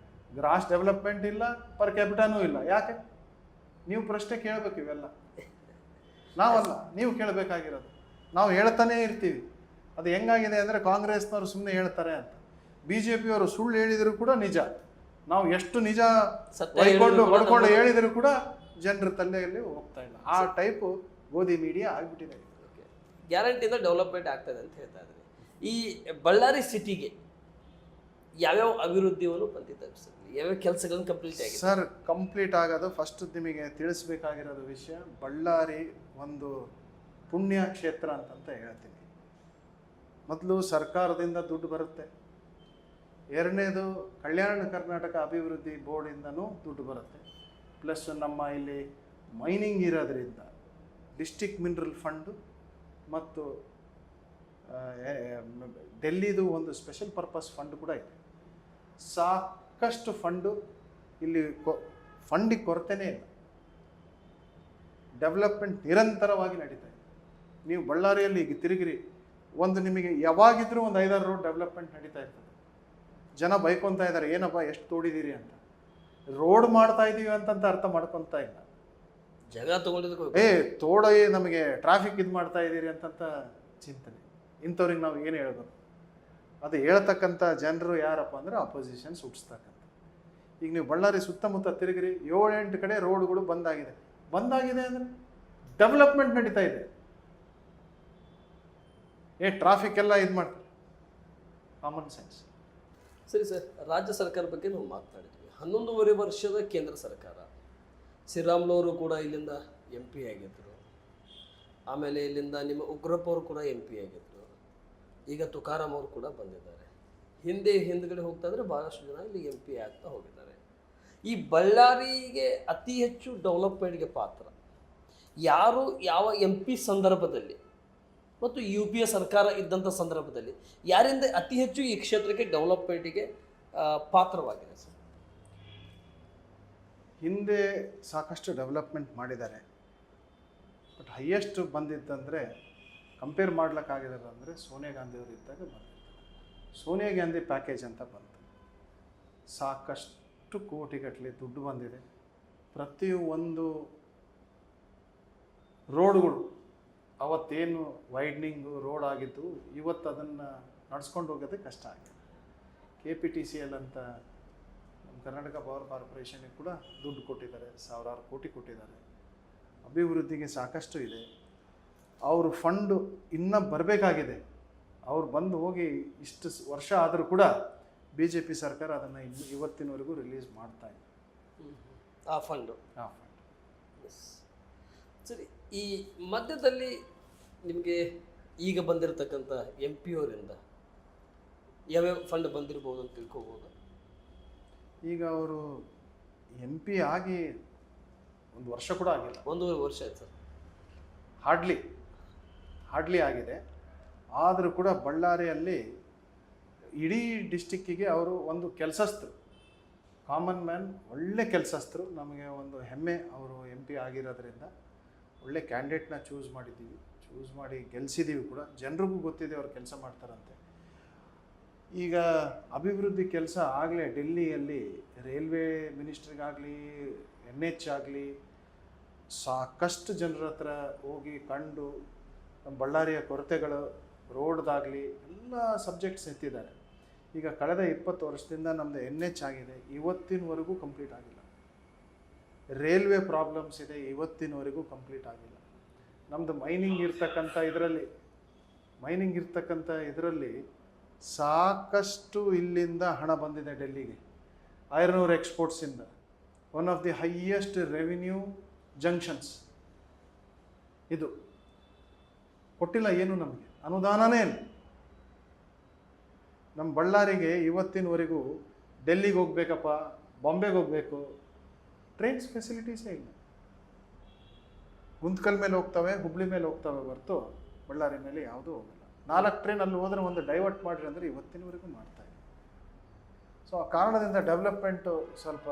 ಗ್ರಾಸ್ ಡೆವಲಪ್ಮೆಂಟ್ ಇಲ್ಲ, ಪರ್ ಕ್ಯಾಪಿಟಾನೂ ಇಲ್ಲ. ಯಾಕೆ? ನೀವು ಪ್ರಶ್ನೆ ಕೇಳಬೇಕು. ಇವೆಲ್ಲ ನಾವಲ್ಲ, ನೀವು ಕೇಳಬೇಕಾಗಿರೋದು. ನಾವು ಹೇಳ್ತಾನೇ ಇರ್ತೀವಿ. ಅದು ಹೆಂಗಾಗಿದೆ ಅಂದರೆ ಕಾಂಗ್ರೆಸ್ನವರು ಸುಮ್ಮನೆ ಹೇಳ್ತಾರೆ ಅಂತ, BJPಯವರು ಸುಳ್ಳು ಹೇಳಿದರೂ ಕೂಡ ನಿಜ. ನಾವು ಎಷ್ಟು ನಿಜ ಹೊಡ್ಕೊಂಡು ಹೇಳಿದರೂ ಕೂಡ ಜನರ ತಲೆಯಲ್ಲಿ ಹೋಗ್ತಾ ಇಲ್ಲ. ಆ ಟೈಪು ಗೋಧಿ ಮೀಡಿಯಾ ಆಗಿಬಿಟ್ಟಿದೆ.
ಗ್ಯಾರಂಟಿಯಿಂದ ಡೆವಲಪ್ಮೆಂಟ್ ಆಗ್ತದೆ ಅಂತ ಹೇಳ್ತಾ ಇದ್ದಾರೆ. ಈ ಬಳ್ಳಾರಿ ಸಿಟಿಗೆ ಯಾವ್ಯಾವ ಅಭಿವೃದ್ಧಿಯನ್ನು ಬಂದಿದೆ ಸರ್? ಯಾವ್ಯಾವ ಕೆಲಸಗಳನ್ನು ಕಂಪ್ಲೀಟ್ ಆಗಿದೆ
ಸರ್? ಕಂಪ್ಲೀಟ್ ಆಗೋದು ಫಸ್ಟ್ ನಿಮಗೆ ತಿಳಿಸ್ಬೇಕಾಗಿರೋದು ವಿಷಯ, ಬಳ್ಳಾರಿ ಒಂದು ಪುಣ್ಯ ಕ್ಷೇತ್ರ ಅಂತಂತ ಹೇಳ್ತೀನಿ. ಮೊದಲು ಸರ್ಕಾರದಿಂದ ದುಡ್ಡು ಬರುತ್ತೆ. ಎರಡನೇದು ಕಲ್ಯಾಣ ಕರ್ನಾಟಕ ಅಭಿವೃದ್ಧಿ ಬೋರ್ಡಿಂದನೂ ದುಡ್ಡು ಬರುತ್ತೆ. ಪ್ಲಸ್ ನಮ್ಮ ಇಲ್ಲಿ ಮೈನಿಂಗ್ ಇರೋದ್ರಿಂದ ಡಿಸ್ಟಿಕ್ ಮಿನರಲ್ ಫಂಡು ಮತ್ತು ಡೆಲ್ಲಿದು ಒಂದು ಸ್ಪೆಷಲ್ ಪರ್ಪಸ್ ಫಂಡ್ ಕೂಡ ಇದೆ. ಸಾಕಷ್ಟು ಫಂಡು ಇಲ್ಲಿ ಫಂಡಿಗೆ ಕೊರತೆನೇ ಇಲ್ಲ. ಡೆವಲಪ್ಮೆಂಟ್ ನಿರಂತರವಾಗಿ ನಡೀತಾ ಇದೆ. ನೀವು ಬಳ್ಳಾರಿಯಲ್ಲಿ ಈಗ ತಿರುಗಿರಿ, ಒಂದು ನಿಮಗೆ ಯಾವಾಗಿದ್ರೂ ಒಂದು 5-6 ರೋಡ್ ಡೆವಲಪ್ಮೆಂಟ್ ನಡೀತಾ ಇರ್ತದೆ. ಜನ ಬೈಕೊತಾ ಇದ್ದಾರೆ, ಏನಪ್ಪ ಎಷ್ಟು ತೋಡಿದ್ದೀರಿ ಅಂತ. ರೋಡ್ ಮಾಡ್ತಾ ಇದ್ದೀವಿ ಅಂತಂತ ಅರ್ಥ ಮಾಡ್ಕೊತಾ ಇಲ್ಲ.
ಜಾಗ ತಗೊಂಡಿದ್ದು
ತೋಡಿ ನಮಗೆ ಟ್ರಾಫಿಕ್ ಇದು ಮಾಡ್ತಾ ಇದ್ದೀರಿ ಅಂತಂತ ಚಿಂತನೆ. ಇಂಥವ್ರಿಗೆ ನಾವು ಏನು ಹೇಳ್ಬೇಕು? ಅದು ಹೇಳ್ತಕ್ಕಂಥ ಜನರು ಯಾರಪ್ಪ ಅಂದರೆ ಅಪೋಸಿಷನ್ಸ್ ಹುಟ್ಟಿಸ್ತಕ್ಕಂಥ. ಈಗ ನೀವು ಬಳ್ಳಾರಿ ಸುತ್ತಮುತ್ತ ತಿರುಗಿರಿ, 7-8 ಕಡೆ ರೋಡ್ಗಳು ಬಂದಾಗಿದೆ. ಬಂದಾಗಿದೆ ಅಂದರೆ ಡೆವಲಪ್ಮೆಂಟ್ ನಡೀತಾ ಇದೆ. ಟ್ರಾಫಿಕ್ ಎಲ್ಲ ಇದು ಮಾಡ್ತಾರೆ. Common sense.
ಸರಿ ಸರ್, ರಾಜ್ಯ ಸರ್ಕಾರ ಬಗ್ಗೆ ನಾವು ಮಾತನಾಡಿದ್ವಿ. 11.5 ವರ್ಷದ ಕೇಂದ್ರ ಸರ್ಕಾರ. ಶ್ರೀರಾಮ್ಲವರು ಕೂಡ ಇಲ್ಲಿಂದ MP ಆಗಿದ್ದರು. ಆಮೇಲೆ ಇಲ್ಲಿಂದ ನಿಮ್ಮ ಉಗ್ರಪ್ಪ ಅವರು ಕೂಡ MP ಆಗಿದ್ದರು. ಈಗ ತುಕಾರಾಮ್ ಅವರು ಕೂಡ ಬಂದಿದ್ದಾರೆ. ಹಿಂದ್ಗಡೆ ಹೋಗ್ತಾ ಇದ್ರೆ ಭಾಳಷ್ಟು ಜನ ಇಲ್ಲಿ MP ಆಗ್ತಾ ಹೋಗಿದ್ದಾರೆ. ಈ ಬಳ್ಳಾರಿಗೆ ಅತಿ ಹೆಚ್ಚು ಡೆವಲಪ್ಮೆಂಟ್ಗೆ ಪಾತ್ರ ಯಾರು, ಯಾವ MP ಸಂದರ್ಭದಲ್ಲಿ ಮತ್ತು UPA ಸರ್ಕಾರ ಇದ್ದಂಥ ಸಂದರ್ಭದಲ್ಲಿ ಯಾರಿಂದ ಅತಿ ಹೆಚ್ಚು ಈ ಕ್ಷೇತ್ರಕ್ಕೆ ಡೆವಲಪ್ಮೆಂಟಿಗೆ ಪಾತ್ರವಾಗಿದೆ ಸರ್?
ಹಿಂದೆ ಸಾಕಷ್ಟು ಡೆವಲಪ್ಮೆಂಟ್ ಮಾಡಿದ್ದಾರೆ. ಬಟ್ ಹೈಯೆಸ್ಟ್ ಬಂದಿದ್ದಂದರೆ ಕಂಪೇರ್ ಮಾಡ್ಲಿಕ್ಕಾಗಿದ್ದಾರೆ ಅಂದರೆ ಸೋನಿಯಾ ಗಾಂಧಿ ಅವರು ಇದ್ದಾಗ ಬಂದಿತ್ತು. ಸೋನಿಯಾ ಗಾಂಧಿ ಪ್ಯಾಕೇಜ್ ಅಂತ ಬಂತು. ಸಾಕಷ್ಟು ಕೋಟಿಗಟ್ಟಲೆ ದುಡ್ಡು ಬಂದಿದೆ. ಪ್ರತಿಯೊಂದು ರೋಡ್ಗಳು ಅವತ್ತೇನು ವೈಡ್ನಿಂಗು ರೋಡ್ ಆಗಿದ್ದು ಇವತ್ತು ಅದನ್ನು ನಡ್ಸ್ಕೊಂಡು ಹೋಗೋದೇ ಕಷ್ಟ ಆಗಿದೆ. KPTCL ಅಂತ ನಮ್ಮ ಕರ್ನಾಟಕ ಪವರ್ ಕಾರ್ಪೊರೇಷನ್ಗೆ ಕೂಡ ದುಡ್ಡು ಕೊಟ್ಟಿದ್ದಾರೆ, ಸಾವಿರಾರು ಕೋಟಿ ಕೊಟ್ಟಿದ್ದಾರೆ. ಅಭಿವೃದ್ಧಿಗೆ ಸಾಕಷ್ಟು ಇದೆ. ಅವರು ಫಂಡು ಇನ್ನೂ ಬರಬೇಕಾಗಿದೆ. ಅವ್ರು ಬಂದು ಹೋಗಿ ಇಷ್ಟು ವರ್ಷ ಆದರೂ ಕೂಡ BJP ಸರ್ಕಾರ ಅದನ್ನು ಇವತ್ತಿನವರೆಗೂ ರಿಲೀಸ್ ಮಾಡ್ತಾ ಇದೆ
ಆ ಫಂಡು.
ಆ ಫಂಡ್.
ಸರಿ, ಈ ಮಧ್ಯದಲ್ಲಿ ನಿಮಗೆ ಈಗ ಬಂದಿರತಕ್ಕಂಥ MP ಅವರಿಂದ ಯಾವ್ಯಾವ ಫಂಡ್ ಬಂದಿರ್ಬೋದು ಅಂತ ತಿಳ್ಕೊಬೋದು?
ಈಗ ಅವರು MP ಆಗಿ ಒಂದು ವರ್ಷ ಕೂಡ ಆಗಿಲ್ಲ,
1.5 ವರ್ಷ ಆಯ್ತು ಸರ್.
ಹಾರ್ಡ್ಲಿ ಆಗಿದೆ. ಆದರೂ ಕೂಡ ಬಳ್ಳಾರಿಯಲ್ಲಿ ಇಡೀ ಡಿಸ್ಟಿಕ್ಕಿಗೆ ಅವರು ಒಂದು ಕೆಲಸಸ್ಥರು, ಕಾಮನ್ ಮ್ಯಾನ್, ಒಳ್ಳೆ ಕೆಲಸಸ್ಥರು. ನಮಗೆ ಒಂದು ಹೆಮ್ಮೆ ಅವರು MP ಆಗಿರೋದ್ರಿಂದ. ಒಳ್ಳೆ ಕ್ಯಾಂಡಿಡೇಟ್ನ ಚೂಸ್ ಮಾಡಿ ಗೆಲ್ಲಿಸಿದ್ದೀವಿ ಕೂಡ. ಜನರಿಗೂ ಗೊತ್ತಿದೆ ಅವ್ರು ಕೆಲಸ ಮಾಡ್ತಾರಂತೆ. ಈಗ ಅಭಿವೃದ್ಧಿ ಕೆಲಸ ಆಗಲೇ ಡೆಲ್ಲಿಯಲ್ಲಿ ರೈಲ್ವೆ ಮಿನಿಸ್ಟ್ರಿಗಾಗಲಿ NH ಆಗಲಿ ಸಾಕಷ್ಟು ಜನರ ಹತ್ರ ಹೋಗಿ ಕಂಡು ನಮ್ಮ ಬಳ್ಳಾರಿಯ ಕೊರತೆಗಳು ರೋಡ್ದಾಗಲಿ ಎಲ್ಲ ಸಬ್ಜೆಕ್ಟ್ಸ್ ಎತ್ತಿದ್ದಾರೆ. ಈಗ ಕಳೆದ 20 ವರ್ಷದಿಂದ ನಮ್ಮದು NH ಆಗಿದೆ, ಇವತ್ತಿನವರೆಗೂ ಕಂಪ್ಲೀಟ್ ಆಗಿಲ್ಲ. ರೈಲ್ವೆ ಪ್ರಾಬ್ಲಮ್ಸ್ ಇದೆ, ಇವತ್ತಿನವರೆಗೂ ಕಂಪ್ಲೀಟ್ ಆಗಿಲ್ಲ. ನಮ್ಮದು ಮೈನಿಂಗ್ ಇರ್ತಕ್ಕಂಥ ಇದರಲ್ಲಿ ಸಾಕಷ್ಟು ಇಲ್ಲಿಂದ ಹಣ ಬಂದಿದೆ ಡೆಲ್ಲಿಗೆ. ಐರನ್ ಓರ್ ಎಕ್ಸ್ಪೋರ್ಟ್ಸಿಂದ one of the highest revenue junctions ಇದು. ಕೊಟ್ಟಿಲ್ಲ ಏನು, ನಮಗೆ ಅನುದಾನನೇ ಇಲ್ಲ. ನಮ್ಮ ಬಳ್ಳಾರಿಗೆ ಇವತ್ತಿನವರೆಗೂ ಡೆಲ್ಲಿಗೆ ಹೋಗ್ಬೇಕಪ್ಪ, ಬಾಂಬೆಗೆ ಹೋಗಬೇಕು, ಟ್ರೈನ್ಸ್ ಫೆಸಿಲಿಟೀಸೇ ಇಲ್ಲ. ಗುಂತ್ಕಲ್ ಮೇಲೆ ಹೋಗ್ತವೆ, ಹುಬ್ಳಿ ಮೇಲೆ ಹೋಗ್ತವೆ ಹೊರತು ಬಳ್ಳಾರಿ ಮೇಲೆ ಯಾವುದೂ ಹೋಗಲ್ಲ. 4 ಟ್ರೈನ್ ಅಲ್ಲಿ ಹೋದರೆ ಒಂದು ಡೈವರ್ಟ್ ಮಾಡಿರಿ ಅಂದರೆ ಇವತ್ತಿನವರೆಗೂ ಮಾಡ್ತಾ ಇದೆ. ಸೊ ಆ ಕಾರಣದಿಂದ ಡೆವಲಪ್ಮೆಂಟು ಸ್ವಲ್ಪ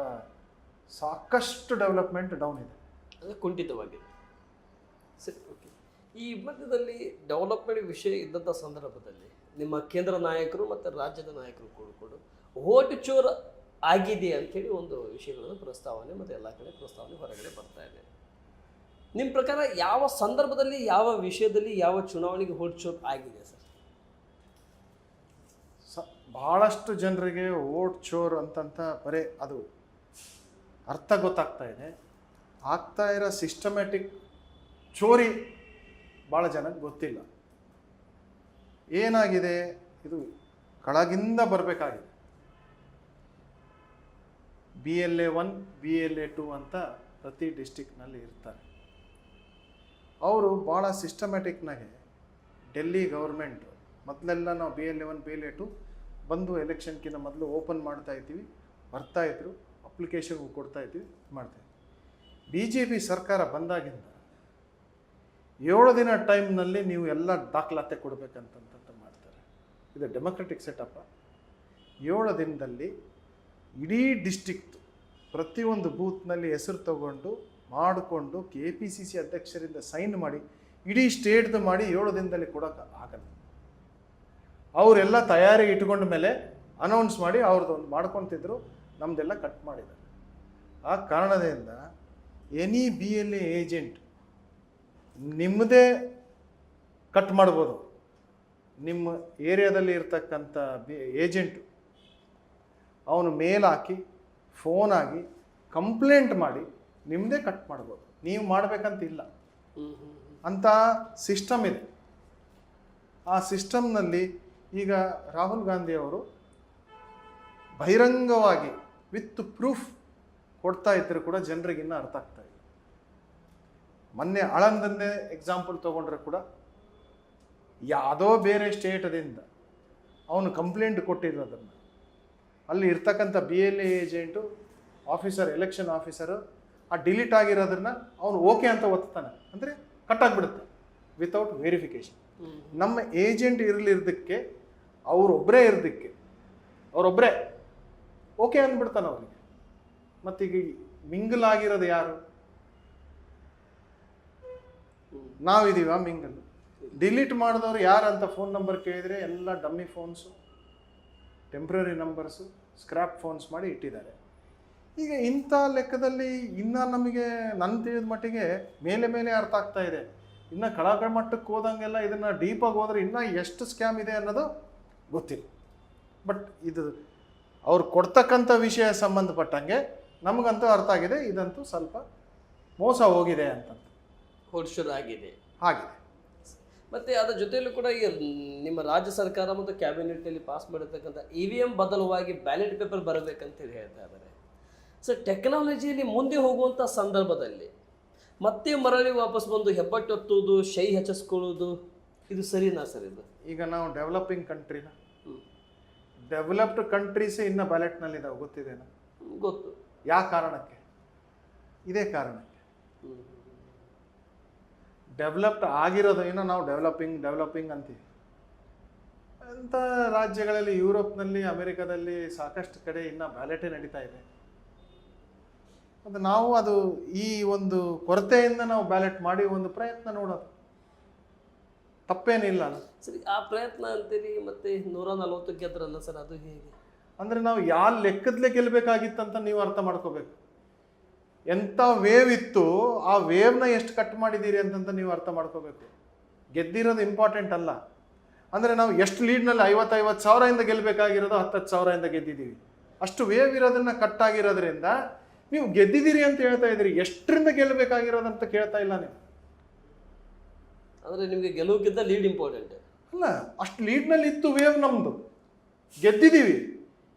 ಸಾಕಷ್ಟು ಡೆವಲಪ್ಮೆಂಟ್ ಡೌನ್ ಇದೆ,
ಅದು ಕುಂಠಿತವಾಗಿದೆ. ಸರಿ, ಓಕೆ. ಈ ಮಧ್ಯದಲ್ಲಿ ಡೆವಲಪ್ಮೆಂಟ್ ವಿಷಯ ಇದ್ದಂಥ ಸಂದರ್ಭದಲ್ಲಿ ನಿಮ್ಮ ಕೇಂದ್ರ ನಾಯಕರು ಮತ್ತು ರಾಜ್ಯದ ನಾಯಕರು ಕೂಡ ಓಟ್ ಚೋರ್ ಆಗಿದೆ ಅಂಥೇಳಿ ಒಂದು ವಿಷಯಗಳನ್ನು ಪ್ರಸ್ತಾವನೆ ಮತ್ತು ಎಲ್ಲ ಕಡೆ ಪ್ರಸ್ತಾವನೆ ಹೊರಗಡೆ ಬರ್ತಾ ಇದೆ. ನಿಮ್ಮ ಪ್ರಕಾರ ಯಾವ ಸಂದರ್ಭದಲ್ಲಿ, ಯಾವ ವಿಷಯದಲ್ಲಿ, ಯಾವ ಚುನಾವಣೆಗೆ ಓಟ್ ಚೋರ್ ಆಗಿದೆ ಸರ್?
ಭಾಳಷ್ಟು ಜನರಿಗೆ ಓಟ್ ಚೋರ್ ಅಂತಂತ ಬರೀ ಅದು ಅರ್ಥ ಗೊತ್ತಾಗ್ತಾ ಇದೆ. ಆಗ್ತಾ ಇರೋ ಸಿಸ್ಟಮ್ಯಾಟಿಕ್ ಚೋರಿ ಭಾಳ ಜನಕ್ಕೆ ಗೊತ್ತಿಲ್ಲ. ಏನಾಗಿದೆ, ಇದು ಕೆಳಗಿಂದ ಬರಬೇಕಾಗಿದೆ. BLA 1 BLA 2 ಅಂತ ಪ್ರತಿ ಡಿಸ್ಟಿಕ್ನಲ್ಲಿ ಇರ್ತಾರೆ. ಅವರು ಭಾಳ ಸಿಸ್ಟಮ್ಯಾಟಿಕ್ನಾಗೆ ಡೆಲ್ಲಿ ಗೌರ್ಮೆಂಟು ಮೊದಲೆಲ್ಲ ನಾವು BLA 1 BLA 2 ಬಂದು ಎಲೆಕ್ಷನ್ಕಿಂತ ಮೊದಲು ಓಪನ್ ಮಾಡ್ತಾಯಿದ್ದೀವಿ, ಬರ್ತಾಯಿದ್ರು, ಅಪ್ಲಿಕೇಶನ್ಗೂ ಕೊಡ್ತಾಯಿದ್ವಿ, ಮಾಡ್ತಾಯಿದ್ವಿ. BJP ಸರ್ಕಾರ ಬಂದಾಗಿಂದ 7 ದಿನ ಟೈಮ್ನಲ್ಲಿ ನೀವು ಎಲ್ಲ ದಾಖಲಾತಿ ಕೊಡಬೇಕಂತ ಮಾಡ್ತಾರೆ. ಇದು ಡೆಮೊಕ್ರೆಟಿಕ್ ಸೆಟಪ್ಪ. 7 ದಿನದಲ್ಲಿ ಇಡೀ ಡಿಸ್ಟಿಕ್ಟ್ ಪ್ರತಿಯೊಂದು ಬೂತ್ನಲ್ಲಿ ಹೆಸರು ತಗೊಂಡು ಮಾಡಿಕೊಂಡು KPCC ಅಧ್ಯಕ್ಷರಿಂದ ಸೈನ್ ಮಾಡಿ ಇಡೀ ಸ್ಟೇಟ್ದು ಮಾಡಿ 7 ದಿನದಲ್ಲಿ ಕೊಡೋಕೆ ಆಗಲ್ಲ. ಅವರೆಲ್ಲ ತಯಾರಿ ಇಟ್ಕೊಂಡ ಮೇಲೆ ಅನೌನ್ಸ್ ಮಾಡಿ ಅವ್ರದ್ದು ಒಂದು ಮಾಡ್ಕೊತಿದ್ರು, ನಮ್ಮದೆಲ್ಲ ಕಟ್ ಮಾಡಿದ್ದಾರೆ. ಆ ಕಾರಣದಿಂದ ಎನಿ BLA ಏಜೆಂಟ್ ನಿಮ್ಮದೇ ಕಟ್ ಮಾಡ್ಬೋದು. ನಿಮ್ಮ ಏರಿಯಾದಲ್ಲಿ ಇರ್ತಕ್ಕಂಥ ಏಜೆಂಟು ಅವನು ಮೇಲ್ ಹಾಕಿ, ಫೋನ್ ಆಗಿ, ಕಂಪ್ಲೇಂಟ್ ಮಾಡಿ ನಿಮ್ಮದೇ ಕಟ್ ಮಾಡ್ಬೋದು. ನೀವು ಮಾಡಬೇಕಂತ ಇಲ್ಲ ಅಂತ ಸಿಸ್ಟಮ್ ಇದೆ. ಆ ಸಿಸ್ಟಮ್ನಲ್ಲಿ ಈಗ ರಾಹುಲ್ ಗಾಂಧಿ ಅವರು ಬಹಿರಂಗವಾಗಿ ವಿತ್ ಪ್ರೂಫ್ ಕೊಡ್ತಾ ಇದ್ದರೂ ಕೂಡ ಜನರಿಗೆ ಇನ್ನೂ ಅರ್ಥ ಆಗ್ತಾ ಇಲ್ಲ. ಮೊನ್ನೆ ಆಳಂದನ್ನೇ ಎಕ್ಸಾಂಪಲ್ ತೊಗೊಂಡ್ರೆ ಕೂಡ ಯಾವುದೋ ಬೇರೆ ಸ್ಟೇಟದಿಂದ ಅವನು ಕಂಪ್ಲೇಂಟ್ ಕೊಟ್ಟಿರೋದನ್ನು ಅಲ್ಲಿ ಇರ್ತಕ್ಕಂಥ BLA agent officer, election officer ಆ ಡಿಲೀಟ್ ಆಗಿರೋದನ್ನ ಅವನು ಓಕೆ ಅಂತ ಒತ್ತಾನೆ, ಅಂದರೆ ಕಟ್ಟಾಗ್ಬಿಡುತ್ತೆ ವಿತೌಟ್ ವೆರಿಫಿಕೇಶನ್. ನಮ್ಮ ಏಜೆಂಟ್ ಇರಲಿರೋದಕ್ಕೆ ಅವರೊಬ್ಬರೇ ಓಕೆ ಅಂದ್ಬಿಡ್ತಾನೆ ಅವರಿಗೆ. ಮತ್ತೀಗ ಮಿಂಗಲ್ ಆಗಿರೋದು ಯಾರು? ನಾವಿದೀವ ಮಿಂಗಲ್. ಡಿಲೀಟ್ ಮಾಡಿದವರು ಯಾರು ಅಂತ ಫೋನ್ ನಂಬರ್ ಕೇಳಿದರೆ ಎಲ್ಲ dummy phones, temporary numbers, scrap phones ಮಾಡಿ ಇಟ್ಟಿದ್ದಾರೆ. ಈಗ ಇಂಥ ಲೆಕ್ಕದಲ್ಲಿ ಇನ್ನು ನಮಗೆ ನನ್ನ ತಿಳಿದ ಮಟ್ಟಿಗೆ ಮೇಲೆ ಮೇಲೆ ಅರ್ಥ ಆಗ್ತಾ ಇದೆ. ಇನ್ನು ಕಳಕಳ ಮಟ್ಟಕ್ಕೆ ಹೋದಂಗೆಲ್ಲ ಇದನ್ನು ಡೀಪಾಗಿ ಹೋದರೆ ಇನ್ನೂ ಎಷ್ಟು ಸ್ಕ್ಯಾಮ್ ಇದೆ ಅನ್ನೋದು ಗೊತ್ತಿಲ್ಲ. ಬಟ್ ಇದು ಅವ್ರು ಕೊಡ್ತಕ್ಕಂಥ ವಿಷಯ ಸಂಬಂಧಪಟ್ಟಂಗೆ ನಮಗಂತೂ ಅರ್ಥ ಆಗಿದೆ, ಇದಂತೂ ಸ್ವಲ್ಪ ಮೋಸ ಹೋಗಿದೆ ಅಂತ
ಹೊಡ್ಶುರು ಆಗಿದೆ. ಮತ್ತು ಅದರ ಜೊತೆಯಲ್ಲೂ ಕೂಡ ಈ ನಿಮ್ಮ ರಾಜ್ಯ ಸರ್ಕಾರ ಮತ್ತು ಕ್ಯಾಬಿನೆಟ್ನಲ್ಲಿ ಪಾಸ್ ಮಾಡಿರ್ತಕ್ಕಂಥ EVM ಬದಲವಾಗಿ ಬ್ಯಾಲೆಟ್ ಪೇಪರ್ ಬರಬೇಕಂತೇಳಿ ಹೇಳ್ತಾ ಇದ್ದಾರೆ. ಸೊ ಟೆಕ್ನಾಲಜಿಯಲ್ಲಿ ಮುಂದೆ ಹೋಗುವಂಥ ಸಂದರ್ಭದಲ್ಲಿ ಮತ್ತೆ ಮರಳಿ ವಾಪಸ್ ಬಂದು ಹೆಬ್ಬಟ್ಟು ಹತ್ತುವುದು, ಶೈ ಹಚ್ಚಿಸ್ಕೊಳ್ಳೋದು, ಇದು ಸರಿನಾ ಸರ್? ಇದು
ಈಗ ನಾವು ಡೆವಲಪಿಂಗ್ ಕಂಟ್ರಿನ, ಡೆವಲಪ್ಡ್ ಕಂಟ್ರೀಸೇ ಇನ್ನು ಬ್ಯಾಲೆಟ್ನಲ್ಲಿದ್ದಾವೆ, ಗೊತ್ತಿದೆನಾ?
ಗೊತ್ತು.
ಯಾವ ಕಾರಣಕ್ಕೆ? ಇದೇ ಕಾರಣಕ್ಕೆ. ಡೆವಲಪ್ಡ್ ಆಗಿರೋದು ಏನೋ ನಾವು ಡೆವಲಪಿಂಗ್ ಅಂತೀವಿ. ಅಂಥ ರಾಜ್ಯಗಳಲ್ಲಿ, ಯುರೋಪ್ನಲ್ಲಿ, ಅಮೆರಿಕದಲ್ಲಿ ಸಾಕಷ್ಟು ಕಡೆ ಇನ್ನು ಬ್ಯಾಲೆಟೇ ನಡೀತಾ ಇದೆ. ಅದು ಈ ಒಂದು ಕೊರತೆಯಿಂದ ನಾವು ಬ್ಯಾಲೆಟ್ ಮಾಡಿ ಒಂದು ಪ್ರಯತ್ನ ನೋಡೋದು ತಪ್ಪೇನಿಲ್ಲ ಅಲ್ಲ
ಸರಿ. ಆ ಪ್ರಯತ್ನ ಅಂತೀರಿ, ಮತ್ತೆ 140 ಗೆದ್ರಲ್ಲ ಸರ್, ಅದು ಹೇಗೆ?
ಅಂದರೆ ನಾವು ಯಾವ ಲೆಕ್ಕದಲ್ಲೇ ಗೆಲ್ಲಬೇಕಾಗಿತ್ತಂತ ನೀವು ಅರ್ಥ ಮಾಡ್ಕೋಬೇಕು. ಎಂಥ ವೇವ್ ಇತ್ತು, ಆ ವೇವ್ನ ಎಷ್ಟು ಕಟ್ ಮಾಡಿದ್ದೀರಿ ಅಂತಂತ ನೀವು ಅರ್ಥ ಮಾಡ್ಕೋಬೇಕು. ಗೆದ್ದಿರೋದು ಇಂಪಾರ್ಟೆಂಟ್ ಅಲ್ಲ. ಅಂದರೆ ನಾವು ಎಷ್ಟು ಲೀಡ್ನಲ್ಲಿ 50 ಸಾವಿರದಿಂದ ಗೆಲ್ಲಬೇಕಾಗಿರೋದು 10 ಸಾವಿರದಿಂದ ಗೆದ್ದಿದ್ದೀವಿ. ಅಷ್ಟು ವೇವ್ ಇರೋದನ್ನು ಕಟ್ ಆಗಿರೋದ್ರಿಂದ ನೀವು ಗೆದ್ದಿದ್ದೀರಿ ಅಂತ ಹೇಳ್ತಾ ಇದ್ದೀರಿ, ಎಷ್ಟರಿಂದ ಗೆಲ್ಲಬೇಕಾಗಿರೋದಂತ ಕೇಳ್ತಾ ಇಲ್ಲ ನೀವು.
ಅಂದರೆ ನಿಮಗೆ ಗೆಲುವಿಗಿಂತ ಲೀಡ್ ಇಂಪಾರ್ಟೆಂಟ್
ಅಲ್ಲ, ಅಷ್ಟು ಲೀಡ್ನಲ್ಲಿ ಇತ್ತು ವೇವ್ ನಮ್ಮದು, ಗೆದ್ದಿದ್ದೀವಿ,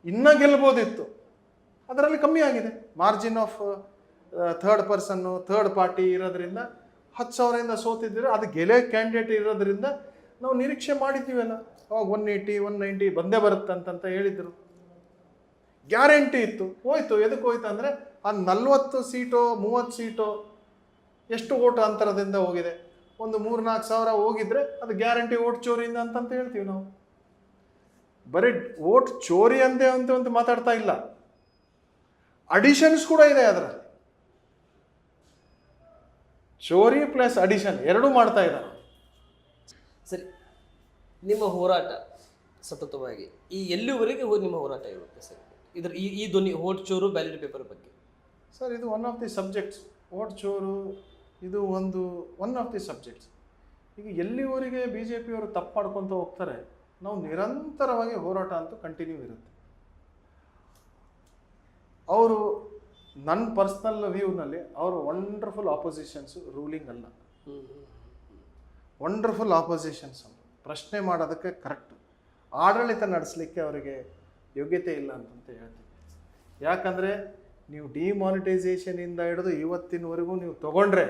ಇನ್ನೂ ಗೆಲ್ಬೋದಿತ್ತು. ಅದರಲ್ಲಿ ಕಮ್ಮಿ ಆಗಿದೆ. Margin of third person, third party ಇರೋದ್ರಿಂದ 10 ಸಾವಿರದಿಂದ ಸೋತಿದ್ದೀರ. ಅದು ಗೆಲೆ ಕ್ಯಾಂಡಿಡೇಟ್ ಇರೋದ್ರಿಂದ ನಾವು ನಿರೀಕ್ಷೆ ಮಾಡಿದ್ದೀವಲ್ಲ, ಅವಾಗ 180, 190 ಬಂದೇ ಬರುತ್ತೆ ಅಂತಂತ ಹೇಳಿದರು. ಗ್ಯಾರಂಟಿ ಇತ್ತು, ಹೋಯ್ತು. ಎದಕ್ಕೆ ಹೋಯ್ತು ಅಂದರೆ ಆ 40 ಸೀಟೋ 30 ಸೀಟೋ ಎಷ್ಟು ಓಟ್ ಅಂತರದಿಂದ ಹೋಗಿದೆ. ಒಂದು 3-4 ಸಾವಿರ ಹೋಗಿದ್ರೆ ಅದು ಗ್ಯಾರಂಟಿ ಓಟ್ ಚೋರಿಯಿಂದ ಅಂತಂತ ಹೇಳ್ತೀವಿ ನಾವು. ಬರೀ ಓಟ್ ಚೋರಿ ಅಂತ ಮಾತಾಡ್ತಾ ಇಲ್ಲ, ಅಡಿಷನ್ಸ್ ಕೂಡ ಇದೆ ಅದರಲ್ಲಿ. ಚೋರಿ ಪ್ಲಸ್ ಅಡಿಷನ್ ಎರಡೂ ಮಾಡ್ತಾ ಇದ್ದಾರೆ.
ಸರಿ, ನಿಮ್ಮ ಹೋರಾಟ ಸತತವಾಗಿ ಎಲ್ಲಿವರೆಗೆ ನಿಮ್ಮ ಹೋರಾಟ ಇರುತ್ತೆ ಸರ್? ಇದ್ರ ಈ ಧ್ವನಿ ಓಟ್ ಚೋರು ಬ್ಯಾಲೆಟ್ ಪೇಪರ್ ಬಗ್ಗೆ
ಸರ್, ಇದು one of the subjects. Vote ಚೋರು ಇದು ಒನ್ ಆಫ್ ದಿ ಸಬ್ಜೆಕ್ಟ್ಸ್. ಈಗ ಎಲ್ಲಿವರೆಗೆ BJP ಅವರು ತಪ್ಪು ಮಾಡ್ಕೊತ ಹೋಗ್ತಾರೆ, ನಾವು ನಿರಂತರವಾಗಿ ಹೋರಾಟ ಅಂತೂ ಕಂಟಿನ್ಯೂ ಇರುತ್ತೆ. ಅವರು ನನ್ನ ಪರ್ಸ್ನಲ್ ವ್ಯೂನಲ್ಲಿ ಅವರು ವಂಡರ್ಫುಲ್ ಆಪೋಸಿಷನ್ಸು, ರೂಲಿಂಗ್ ಅಲ್ಲ. ವಂಡರ್ಫುಲ್ ಆಪೋಸಿಷನ್ಸ್ ಅವರು ಪ್ರಶ್ನೆ ಮಾಡೋದಕ್ಕೆ ಕರೆಕ್ಟ್, ಆಡಳಿತ ನಡೆಸಲಿಕ್ಕೆ ಅವರಿಗೆ ಯೋಗ್ಯತೆ ಇಲ್ಲ ಅಂತಂತ ಹೇಳ್ತೀವಿ. ಯಾಕಂದರೆ ನೀವು ಡಿಮಾನಿಟೈಸೇಷನಿಂದ ಹಿಡಿದು ಇವತ್ತಿನವರೆಗೂ ನೀವು ತೊಗೊಂಡ್ರೆ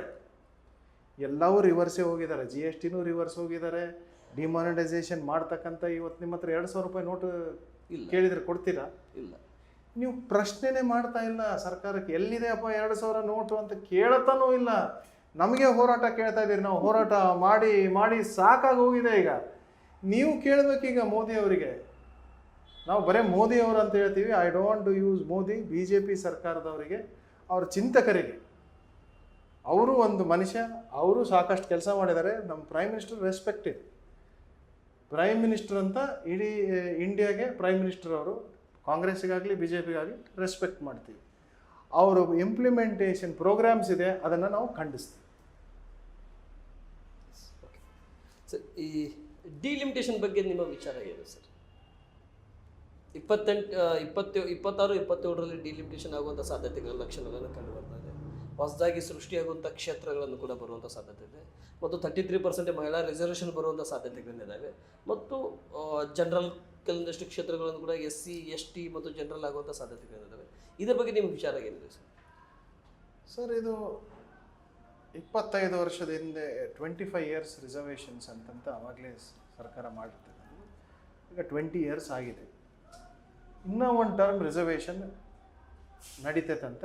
ಎಲ್ಲವೂ ರಿವರ್ಸೇ ಹೋಗಿದ್ದಾರೆ. GSTನೂ ರಿವರ್ಸ್ ಹೋಗಿದ್ದಾರೆ. ಡಿಮಾನಿಟೈಸೇಷನ್ ಮಾಡ್ತಕ್ಕಂಥ ಇವತ್ತು ನಿಮ್ಮ ಹತ್ರ 2,000 ರೂಪಾಯಿ ನೋಟು ಕೇಳಿದರೆ ಕೊಡ್ತೀರಾ? ಇಲ್ಲ. ನೀವು ಪ್ರಶ್ನೆನೇ ಮಾಡ್ತಾ ಇಲ್ಲ ಸರ್ಕಾರಕ್ಕೆ, ಎಲ್ಲಿದೆ ಅಪ್ಪ 2,000 ನೋಟು ಅಂತ ಕೇಳ್ತಾನೂ ಇಲ್ಲ. ನಮಗೆ ಹೋರಾಟ ಕೇಳ್ತಾ ಇದ್ದೀರಿ, ನಾವು ಹೋರಾಟ ಮಾಡಿ ಮಾಡಿ ಸಾಕಾಗಿ ಹೋಗಿದೆ. ಈಗ ನೀವು ಕೇಳಬೇಕೀಗ ಮೋದಿ ಅವರಿಗೆ. ನಾವು ಬರೀ ಮೋದಿ ಅವರು ಅಂತ ಹೇಳ್ತೀವಿ. I don't to use Modi. BJP ಸರ್ಕಾರದವರಿಗೆ, ಅವ್ರ ಚಿಂತಕರಿಗೆ, ಅವರು ಒಂದು ಮನುಷ್ಯ, ಅವರು ಸಾಕಷ್ಟು ಕೆಲಸ ಮಾಡಿದ್ದಾರೆ. ನಮ್ಮ ಪ್ರೈಮ್ ಮಿನಿಸ್ಟರ್ ರೆಸ್ಪೆಕ್ಟ್ ಇದೆ. ಪ್ರೈಮ್ ಮಿನಿಸ್ಟರ್ ಅಂತ ಇಡೀ ಇಂಡಿಯಾಗೆ ಪ್ರೈಮ್ ಮಿನಿಸ್ಟರ್ ಅವರು. ಕಾಂಗ್ರೆಸ್ಸಿಗಾಗಲಿ BJPಗಾಗಲಿ ರೆಸ್ಪೆಕ್ಟ್ ಮಾಡ್ತೀವಿ. ಅವರು ಇಂಪ್ಲಿಮೆಂಟೇಷನ್ ಪ್ರೋಗ್ರಾಮ್ಸ್ ಇದೆ, ಅದನ್ನು ನಾವು ಖಂಡಿಸ್ತೀವಿ.
ಸರ್, ಈ ಡಿಲಿಮಿಟೇಷನ್ ಬಗ್ಗೆ ನಿಮ್ಮ ವಿಚಾರ ಏನು ಸರ್? 26-27ರಲ್ಲಿ ಡಿಲಿಮಿಟೇಷನ್ ಆಗುವಂಥ ಸಾಧ್ಯತೆಗಳ ಲಕ್ಷಣಗಳನ್ನು ಕಂಡು ಬರ್ತಾ ಇದೆ. ಹೊಸದಾಗಿ ಸೃಷ್ಟಿಯಾಗುವಂಥ ಕ್ಷೇತ್ರಗಳನ್ನು ಕೂಡ ಬರುವಂಥ ಸಾಧ್ಯತೆ ಇದೆ. ಮತ್ತು 33% ಮಹಿಳಾ ರಿಸರ್ವೇಷನ್ ಬರುವಂಥ ಸಾಧ್ಯತೆಗಳಿದ್ದಾವೆ. ಮತ್ತು ಜನರಲ್ ಕೆಲವೊಂದಷ್ಟು ಕ್ಷೇತ್ರಗಳನ್ನು ಕೂಡ SC ST ಮತ್ತು ಜನರಲ್ ಆಗುವಂಥ ಸಾಧ್ಯತೆಗಳಿದ್ದಾವೆ. ಇದರ ಬಗ್ಗೆ ನಿಮ್ಮ ವಿಚಾರ ಏನಿದೆ ಸರ್?
ಸರ್, ಇದು 25 ವರ್ಷದ ಹಿಂದೆ 25 ಇಯರ್ಸ್ ರಿಸರ್ವೇಷನ್ಸ್ ಅಂತಂತ ಆವಾಗಲೇ ಸರ್ಕಾರ ಮಾಡಿರ್ತದೆ. ಈಗ 20 ಇಯರ್ಸ್ ಆಗಿದೆ. ಇನ್ನೂ ಒಂದು ಟರ್ಮ್ ರಿಸರ್ವೇಷನ್ ನಡೀತೈತಂತ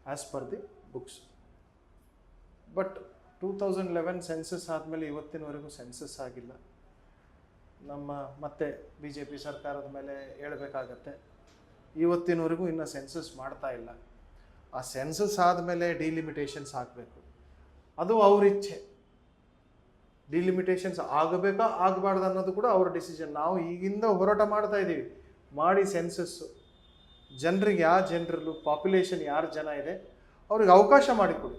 as per the books. But 2011 census ಆದಮೇಲೆ ಇವತ್ತಿನವರೆಗೂ ಸೆನ್ಸಸ್ ಆಗಿಲ್ಲ. ನಮ್ಮ ಮತ್ತೆ BJP ಸರ್ಕಾರದ ಮೇಲೆ ಹೇಳಬೇಕಾಗತ್ತೆ, ಇವತ್ತಿನವರೆಗೂ ಇನ್ನೂ ಸೆನ್ಸಸ್ ಮಾಡ್ತಾ ಇಲ್ಲ. ಆ ಸೆನ್ಸಸ್ ಆದಮೇಲೆ ಡಿಲಿಮಿಟೇಷನ್ಸ್ ಆಗಬೇಕು, ಅದು ಅವ್ರ ಇಚ್ಛೆ. ಡಿಲಿಮಿಟೇಷನ್ಸ್ ಆಗಬೇಕಾ ಆಗಬಾರ್ದು ಅನ್ನೋದು ಕೂಡ ಅವ್ರ ಡಿಸಿಷನ್. ನಾವು ಈಗಿಂದ ಹೋರಾಟ ಮಾಡ್ತಾ ಇದ್ದೀವಿ. ಮಾಡಿ ಸೆನ್ಸಸ್ಸು ಜನರಿಗೆ ಯಾವ ಜನರಲ್ಲೂ ಪಾಪ್ಯುಲೇಷನ್ ಯಾರು ಜನ ಇದೆ ಅವ್ರಿಗೆ ಅವಕಾಶ ಮಾಡಿಕೊಡಿ.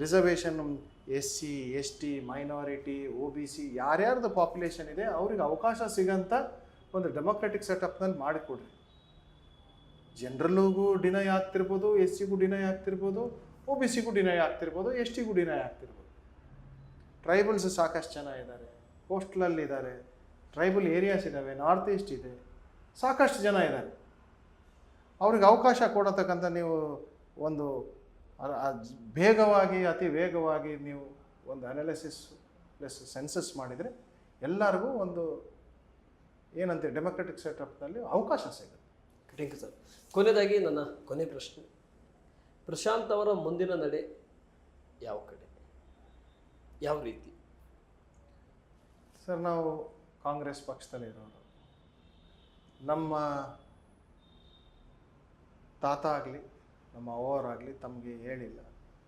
Reservation SC ST minority OBC ಯಾರ್ಯಾರ್ದು ಪಾಪ್ಯುಲೇಷನ್ ಇದೆ ಅವ್ರಿಗೆ ಅವಕಾಶ ಸಿಗೋಂಥ ಒಂದು ಡೆಮೊಕ್ರೆಟಿಕ್ ಸೆಟಪ್ನಲ್ಲಿ ಮಾಡಿಕೊಡ್ರಿ. ಜನರಲ್ಗೂ ಡಿನೈ ಆಗ್ತಿರ್ಬೋದು, SCಗೂ ಡಿನೈ ಆಗ್ತಿರ್ಬೋದು, OBCಗೂ ಡಿನೈ ಆಗ್ತಿರ್ಬೋದು, STಗೂ ಡಿನೈ ಆಗ್ತಿರ್ಬೋದು. ಟ್ರೈಬಲ್ಸ್ ಸಾಕಷ್ಟು ಜನ ಇದ್ದಾರೆ, ಕೋಸ್ಟಲಲ್ಲಿದ್ದಾರೆ, ಟ್ರೈಬಲ್ ಏರಿಯಾಸ್ ಇದ್ದಾವೆ, ನಾರ್ತ್ ಈಸ್ಟ್ ಇದೆ, ಸಾಕಷ್ಟು ಜನ ಇದ್ದಾರೆ. ಅವ್ರಿಗೆ ಅವಕಾಶ ಕೊಡತಕ್ಕಂಥ ನೀವು ಒಂದು ಬೇಗವಾಗಿ ಅತಿ ವೇಗವಾಗಿ ನೀವು ಒಂದು ಅನಾಲಿಸಿಸ್ ಪ್ಲಸ್ ಸೆನ್ಸಸ್ ಮಾಡಿದರೆ ಎಲ್ಲರಿಗೂ ಒಂದು ಏನಂತೆ ಡೆಮೊಕ್ರೆಟಿಕ್ ಸೆಟಪ್ನಲ್ಲಿ ಅವಕಾಶ ಸಿಗುತ್ತೆ.
Thank you sir. ಕೊನೆಯದಾಗಿ ನನ್ನ ಕೊನೆ ಪ್ರಶ್ನೆ, ಪ್ರಶಾಂತ್ ಅವರ ಮುಂದಿನ ನಡೆ ಯಾವ ಕಡೆ, ಯಾವ ರೀತಿ?
ಸರ್, ನಾವು ಕಾಂಗ್ರೆಸ್ ಪಕ್ಷದಲ್ಲಿರೋರು. ನಮ್ಮ ತಾತ ಆಗಲಿ ನಮ್ಮ ಅವ್ವರಾಗಲಿ ತಮಗೆ ಹೇಳಿಲ್ಲ.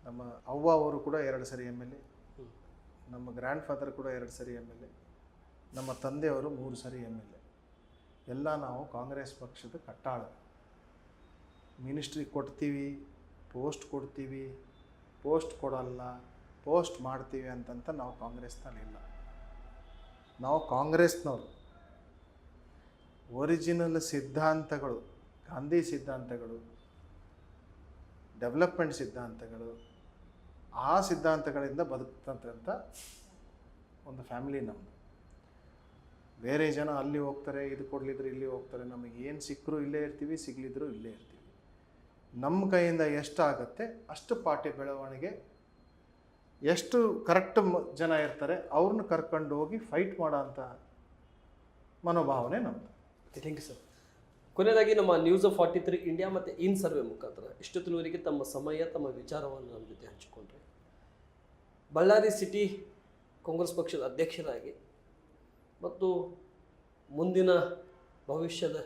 ನಮ್ಮ ಅವ್ವ ಅವರು ಕೂಡ 2 ಸರಿ MLA, ನಮ್ಮ ಗ್ರ್ಯಾಂಡ್ ಫಾದರ್ ಕೂಡ 2 ಸರಿ MLA, ನಮ್ಮ ತಂದೆಯವರು 3 ಸರಿ MLA. ಎಲ್ಲ ನಾವು ಕಾಂಗ್ರೆಸ್ ಪಕ್ಷದ ಕಟ್ಟಾಳ. ಮಿನಿಸ್ಟ್ರಿ ಕೊಡ್ತೀವಿ, ಪೋಸ್ಟ್ ಕೊಡ್ತೀವಿ, ಪೋಸ್ಟ್ ಕೊಡಲ್ಲ, ಪೋಸ್ಟ್ ಮಾಡ್ತೀವಿ ಅಂತಂತ ನಾವು ಕಾಂಗ್ರೆಸ್ನಲ್ಲಿಲ್ಲ. ನಾವು ಕಾಂಗ್ರೆಸ್ನವರು. ಒರಿಜಿನಲ್ ಸಿದ್ಧಾಂತಗಳು, ಗಾಂಧಿ ಸಿದ್ಧಾಂತಗಳು, ಡೆವಲಪ್ಮೆಂಟ್ ಸಿದ್ಧಾಂತಗಳು, ಆ ಸಿದ್ಧಾಂತಗಳಿಂದ ಬದುಕ್ತಂಥ ಒಂದು ಫ್ಯಾಮಿಲಿ ನಮ್ಮದು. ಬೇರೆ ಜನ ಅಲ್ಲಿ ಹೋಗ್ತಾರೆ, ಇದು ಕೊಡಲಿದ್ರು ಇಲ್ಲಿ ಹೋಗ್ತಾರೆ, ನಮಗೆ ಏನು ಸಿಕ್ಕರೂ ಇಲ್ಲೇ ಇರ್ತೀವಿ, ಸಿಗಲಿದ್ರು ಇಲ್ಲೇ ಇರ್ತೀವಿ. ನಮ್ಮ ಕೈಯಿಂದ ಎಷ್ಟಾಗುತ್ತೆ ಅಷ್ಟು ಪಾರ್ಟಿ ಬೆಳವಣಿಗೆ, ಎಷ್ಟು ಕರೆಕ್ಟ್ ಜನ ಇರ್ತಾರೆ ಅವ್ರನ್ನ ಕರ್ಕೊಂಡು ಹೋಗಿ ಫೈಟ್ ಮಾಡೋ ಅಂಥ ಮನೋಭಾವನೆ ನಮ್ಮದು.
Thank you sir. ಕೊನೆಯದಾಗಿ ನಮ್ಮ ನ್ಯೂಸ್ 43 ಇಂಡಿಯಾ ಮತ್ತು ಇನ್ ಸರ್ವೆ ಮುಖಾಂತರ ಇಷ್ಟೊತ್ತಿನವರೆಗೆ ತಮ್ಮ ಸಮಯ, ತಮ್ಮ ವಿಚಾರವನ್ನು ನಮ್ಮ ಜೊತೆ ಹಂಚಿಕೊಂಡ್ರೆ, ಬಳ್ಳಾರಿ ಸಿಟಿ ಕಾಂಗ್ರೆಸ್ ಪಕ್ಷದ ಅಧ್ಯಕ್ಷರಾಗಿ ಮತ್ತು ಮುಂದಿನ ಭವಿಷ್ಯದ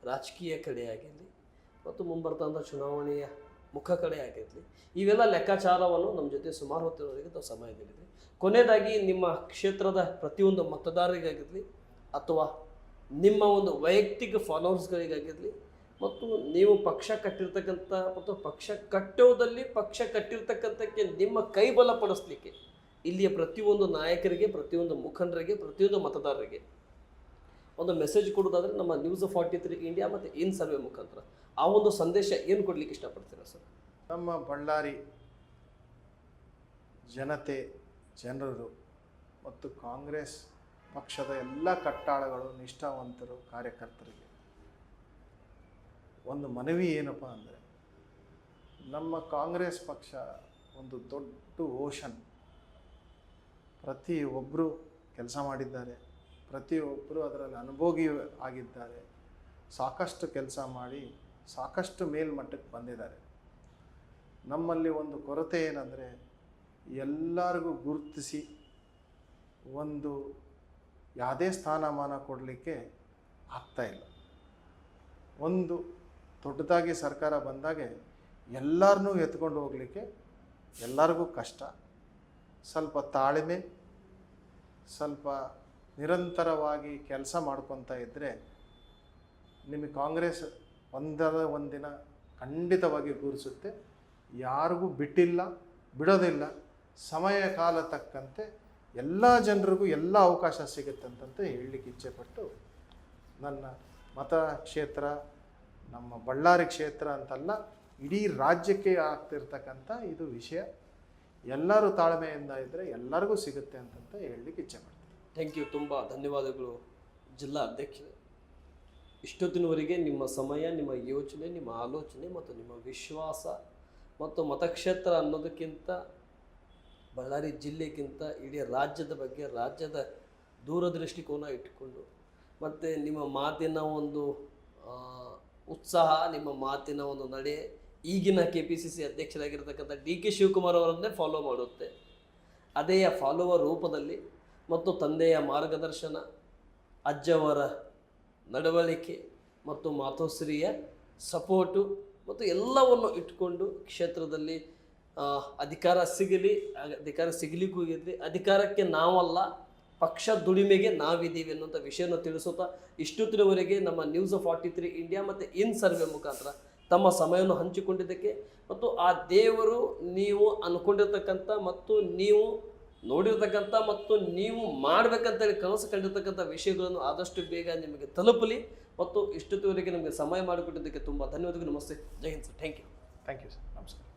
ರಾಜಕೀಯ ಕಡೆಯಾಗಿರಲಿ ಮತ್ತು ಮುಂಬರ್ತಂಥ ಚುನಾವಣೆಯ ಮುಖ ಕಡೆ ಆಗಿರಲಿ, ಇವೆಲ್ಲ ಲೆಕ್ಕಾಚಾರವನ್ನು ನಮ್ಮ ಜೊತೆ ಸುಮಾರು ಹೊತ್ತಿನವರೆಗೆ ತಾವು ಸಮಯದಲ್ಲಿದೆ. ಕೊನೆಯದಾಗಿ ನಿಮ್ಮ ಕ್ಷೇತ್ರದ ಪ್ರತಿಯೊಂದು ಮತದಾರರಿಗಾಗಿರಲಿ ಅಥವಾ ನಿಮ್ಮ ಒಂದು ವೈಯಕ್ತಿಕ ಫಾಲೋವರ್ಸ್ಗಳಿಗಾಗಿರಲಿ ಮತ್ತು ನೀವು ಪಕ್ಷ ಕಟ್ಟಿರ್ತಕ್ಕಂಥ ಮತ್ತು ಪಕ್ಷ ಕಟ್ಟೋದಲ್ಲಿ ಪಕ್ಷ ಕಟ್ಟಿರ್ತಕ್ಕಂಥಕ್ಕೆ ನಿಮ್ಮ ಕೈ ಬಲಪಡಿಸ್ಲಿಕ್ಕೆ ಇಲ್ಲಿಯ ಪ್ರತಿಯೊಂದು ನಾಯಕರಿಗೆ, ಪ್ರತಿಯೊಂದು ಮುಖಂಡರಿಗೆ, ಪ್ರತಿಯೊಂದು ಮತದಾರರಿಗೆ ಒಂದು ಮೆಸೇಜ್ ಕೊಡೋದಾದರೆ ನಮ್ಮ ನ್ಯೂಸ್ 43 ಇಂಡಿಯಾ ಮತ್ತು ಇನ್ ಸರ್ವೆ ಮುಖಾಂತರ ಆ ಒಂದು ಸಂದೇಶ ಏನು ಕೊಡಲಿಕ್ಕೆ ಇಷ್ಟಪಡ್ತೀರಾ ಸರ್?
ನಮ್ಮ ಬಳ್ಳಾರಿ ಜನತೆ, ಜನರು ಮತ್ತು ಕಾಂಗ್ರೆಸ್ ಪಕ್ಷದ ಎಲ್ಲ ಕಟ್ಟಾಳಗಳು, ನಿಷ್ಠಾವಂತರು, ಕಾರ್ಯಕರ್ತರಿಗೆ ಒಂದು ಮನವಿ ಏನಪ್ಪ ಅಂದರೆ, ನಮ್ಮ ಕಾಂಗ್ರೆಸ್ ಪಕ್ಷ ಒಂದು ದೊಡ್ಡ ಓಷನ್. ಪ್ರತಿಯೊಬ್ಬರು ಕೆಲಸ ಮಾಡಿದ್ದಾರೆ, ಪ್ರತಿಯೊಬ್ಬರು ಅದರಲ್ಲಿ ಅನುಭೋಗಿ ಆಗಿದ್ದಾರೆ, ಸಾಕಷ್ಟು ಕೆಲಸ ಮಾಡಿ ಸಾಕಷ್ಟು ಮೇಲ್ಮಟ್ಟಕ್ಕೆ ಬಂದಿದ್ದಾರೆ. ನಮ್ಮಲ್ಲಿ ಒಂದು ಕೊರತೆ ಏನಂದರೆ, ಎಲ್ಲರಿಗೂ ಗುರುತಿಸಿ ಒಂದು ಯಾವುದೇ ಸ್ಥಾನಮಾನ ಕೊಡಲಿಕ್ಕೆ ಆಗ್ತಾಯಿಲ್ಲ. ಒಂದು ದೊಡ್ಡದಾಗಿ ಸರ್ಕಾರ ಬಂದಾಗೆ ಎಲ್ಲರನ್ನೂ ಎತ್ಕೊಂಡು ಹೋಗಲಿಕ್ಕೆ ಎಲ್ಲರಿಗೂ ಕಷ್ಟ. ಸ್ವಲ್ಪ ತಾಳ್ಮೆ, ಸ್ವಲ್ಪ ನಿರಂತರವಾಗಿ ಕೆಲಸ ಮಾಡ್ಕೊತಾ ಇದ್ದರೆ ನಿಮಗೆ ಕಾಂಗ್ರೆಸ್ ಒಂದಿನ ಖಂಡಿತವಾಗಿ ಗುರುಸುತ್ತೆ. ಯಾರಿಗೂ ಬಿಟ್ಟಿಲ್ಲ, ಬಿಡೋದಿಲ್ಲ. ಸಮಯ ಕಾಲ ತಕ್ಕಂತೆ ಎಲ್ಲ ಜನರಿಗೂ ಎಲ್ಲ ಅವಕಾಶ ಸಿಗುತ್ತಂತ ಹೇಳಲಿಕ್ಕೆ ಇಚ್ಛೆಪಟ್ಟು, ನನ್ನ ಮತಕ್ಷೇತ್ರ ನಮ್ಮ ಬಳ್ಳಾರಿ ಕ್ಷೇತ್ರ ಅಂತಲ್ಲ, ಇಡೀ ರಾಜ್ಯಕ್ಕೆ ಆಗ್ತಿರ್ತಕ್ಕಂಥ ಇದು ವಿಷಯ. ಎಲ್ಲರೂ ತಾಳ್ಮೆಯಿಂದ ಇದ್ದರೆ ಎಲ್ಲರಿಗೂ ಸಿಗುತ್ತೆ ಅಂತಂತ ಹೇಳಲಿಕ್ಕೆ ಇಚ್ಛೆಪಡ್ತೀನಿ.
Thank you. ತುಂಬ ಧನ್ಯವಾದಗಳು ಜಿಲ್ಲಾ ಅಧ್ಯಕ್ಷರೇ. ಇಷ್ಟೊತ್ತಿನವರೆಗೆ ನಿಮ್ಮ ಸಮಯ, ನಿಮ್ಮ ಯೋಚನೆ, ನಿಮ್ಮ ಆಲೋಚನೆ ಮತ್ತು ನಿಮ್ಮ ವಿಶ್ವಾಸ ಮತ್ತು ಮತಕ್ಷೇತ್ರ ಅನ್ನೋದಕ್ಕಿಂತ ಬಳ್ಳಾರಿ ಜಿಲ್ಲೆಗಿಂತ ಇಡೀ ರಾಜ್ಯದ ಬಗ್ಗೆ, ರಾಜ್ಯದ ದೂರದೃಷ್ಟಿಕೋನ ಇಟ್ಟುಕೊಂಡು ಮತ್ತು ನಿಮ್ಮ ಮಾತಿನ ಒಂದು ಉತ್ಸಾಹ, ನಿಮ್ಮ ಮಾತಿನ ಒಂದು ನಡೆ ಈಗಿನ KPCC ಅಧ್ಯಕ್ಷರಾಗಿರ್ತಕ್ಕಂಥ DK ಶಿವಕುಮಾರ್ ಅವರನ್ನೇ ಫಾಲೋ ಮಾಡುತ್ತೆ. ಅದೇ ಫಾಲೋವರ್ ರೂಪದಲ್ಲಿ ಮತ್ತು ತಂದೆಯ ಮಾರ್ಗದರ್ಶನ, ಅಜ್ಜವರ ನಡವಳಿಕೆ ಮತ್ತು ಮಾತೋಶ್ರೀಯ ಸಪೋರ್ಟು ಮತ್ತು ಎಲ್ಲವನ್ನು ಇಟ್ಕೊಂಡು ಕ್ಷೇತ್ರದಲ್ಲಿ ಅಧಿಕಾರ ಸಿಗಲಿಕ್ಕೂ ಇರಲಿ, ಅಧಿಕಾರಕ್ಕೆ ನಾವಲ್ಲ ಪಕ್ಷ ದುಡಿಮೆಗೆ ನಾವಿದ್ದೀವಿ ಅನ್ನುವಂಥ ವಿಷಯವನ್ನು ತಿಳಿಸುತ್ತಾ ಇಷ್ಟೊತ್ತಿನವರೆಗೆ ನಮ್ಮ ನ್ಯೂಸ್ 43 ಇಂಡಿಯಾ ಮತ್ತು ಇನ್ ಸರ್ವೆ ಮುಖಾಂತರ ತಮ್ಮ ಸಮಯವನ್ನು ಹಂಚಿಕೊಂಡಿದ್ದಕ್ಕೆ ಮತ್ತು ಆ ದೇವರು ನೀವು ಅಂದ್ಕೊಂಡಿರ್ತಕ್ಕಂಥ ಮತ್ತು ನೀವು ನೋಡಿರ್ತಕ್ಕಂಥ ಮತ್ತು ನೀವು ಮಾಡಬೇಕಂತೇಳಿ ಕನಸು ಕಂಡಿರ್ತಕ್ಕಂಥ ವಿಷಯಗಳನ್ನು ಆದಷ್ಟು ಬೇಗ ನಿಮಗೆ ತಲುಪಲಿ ಮತ್ತು ಇಷ್ಟೊತ್ತಿವರೆಗೆ ನಮಗೆ ಸಮಯ ಮಾಡಿಕೊಟ್ಟಿದ್ದಕ್ಕೆ ತುಂಬ ಧನ್ಯವಾದಗಳು. ನಮಸ್ತೆ, Jai Hind sir. Thank you
sir. ನಮಸ್ಕಾರ.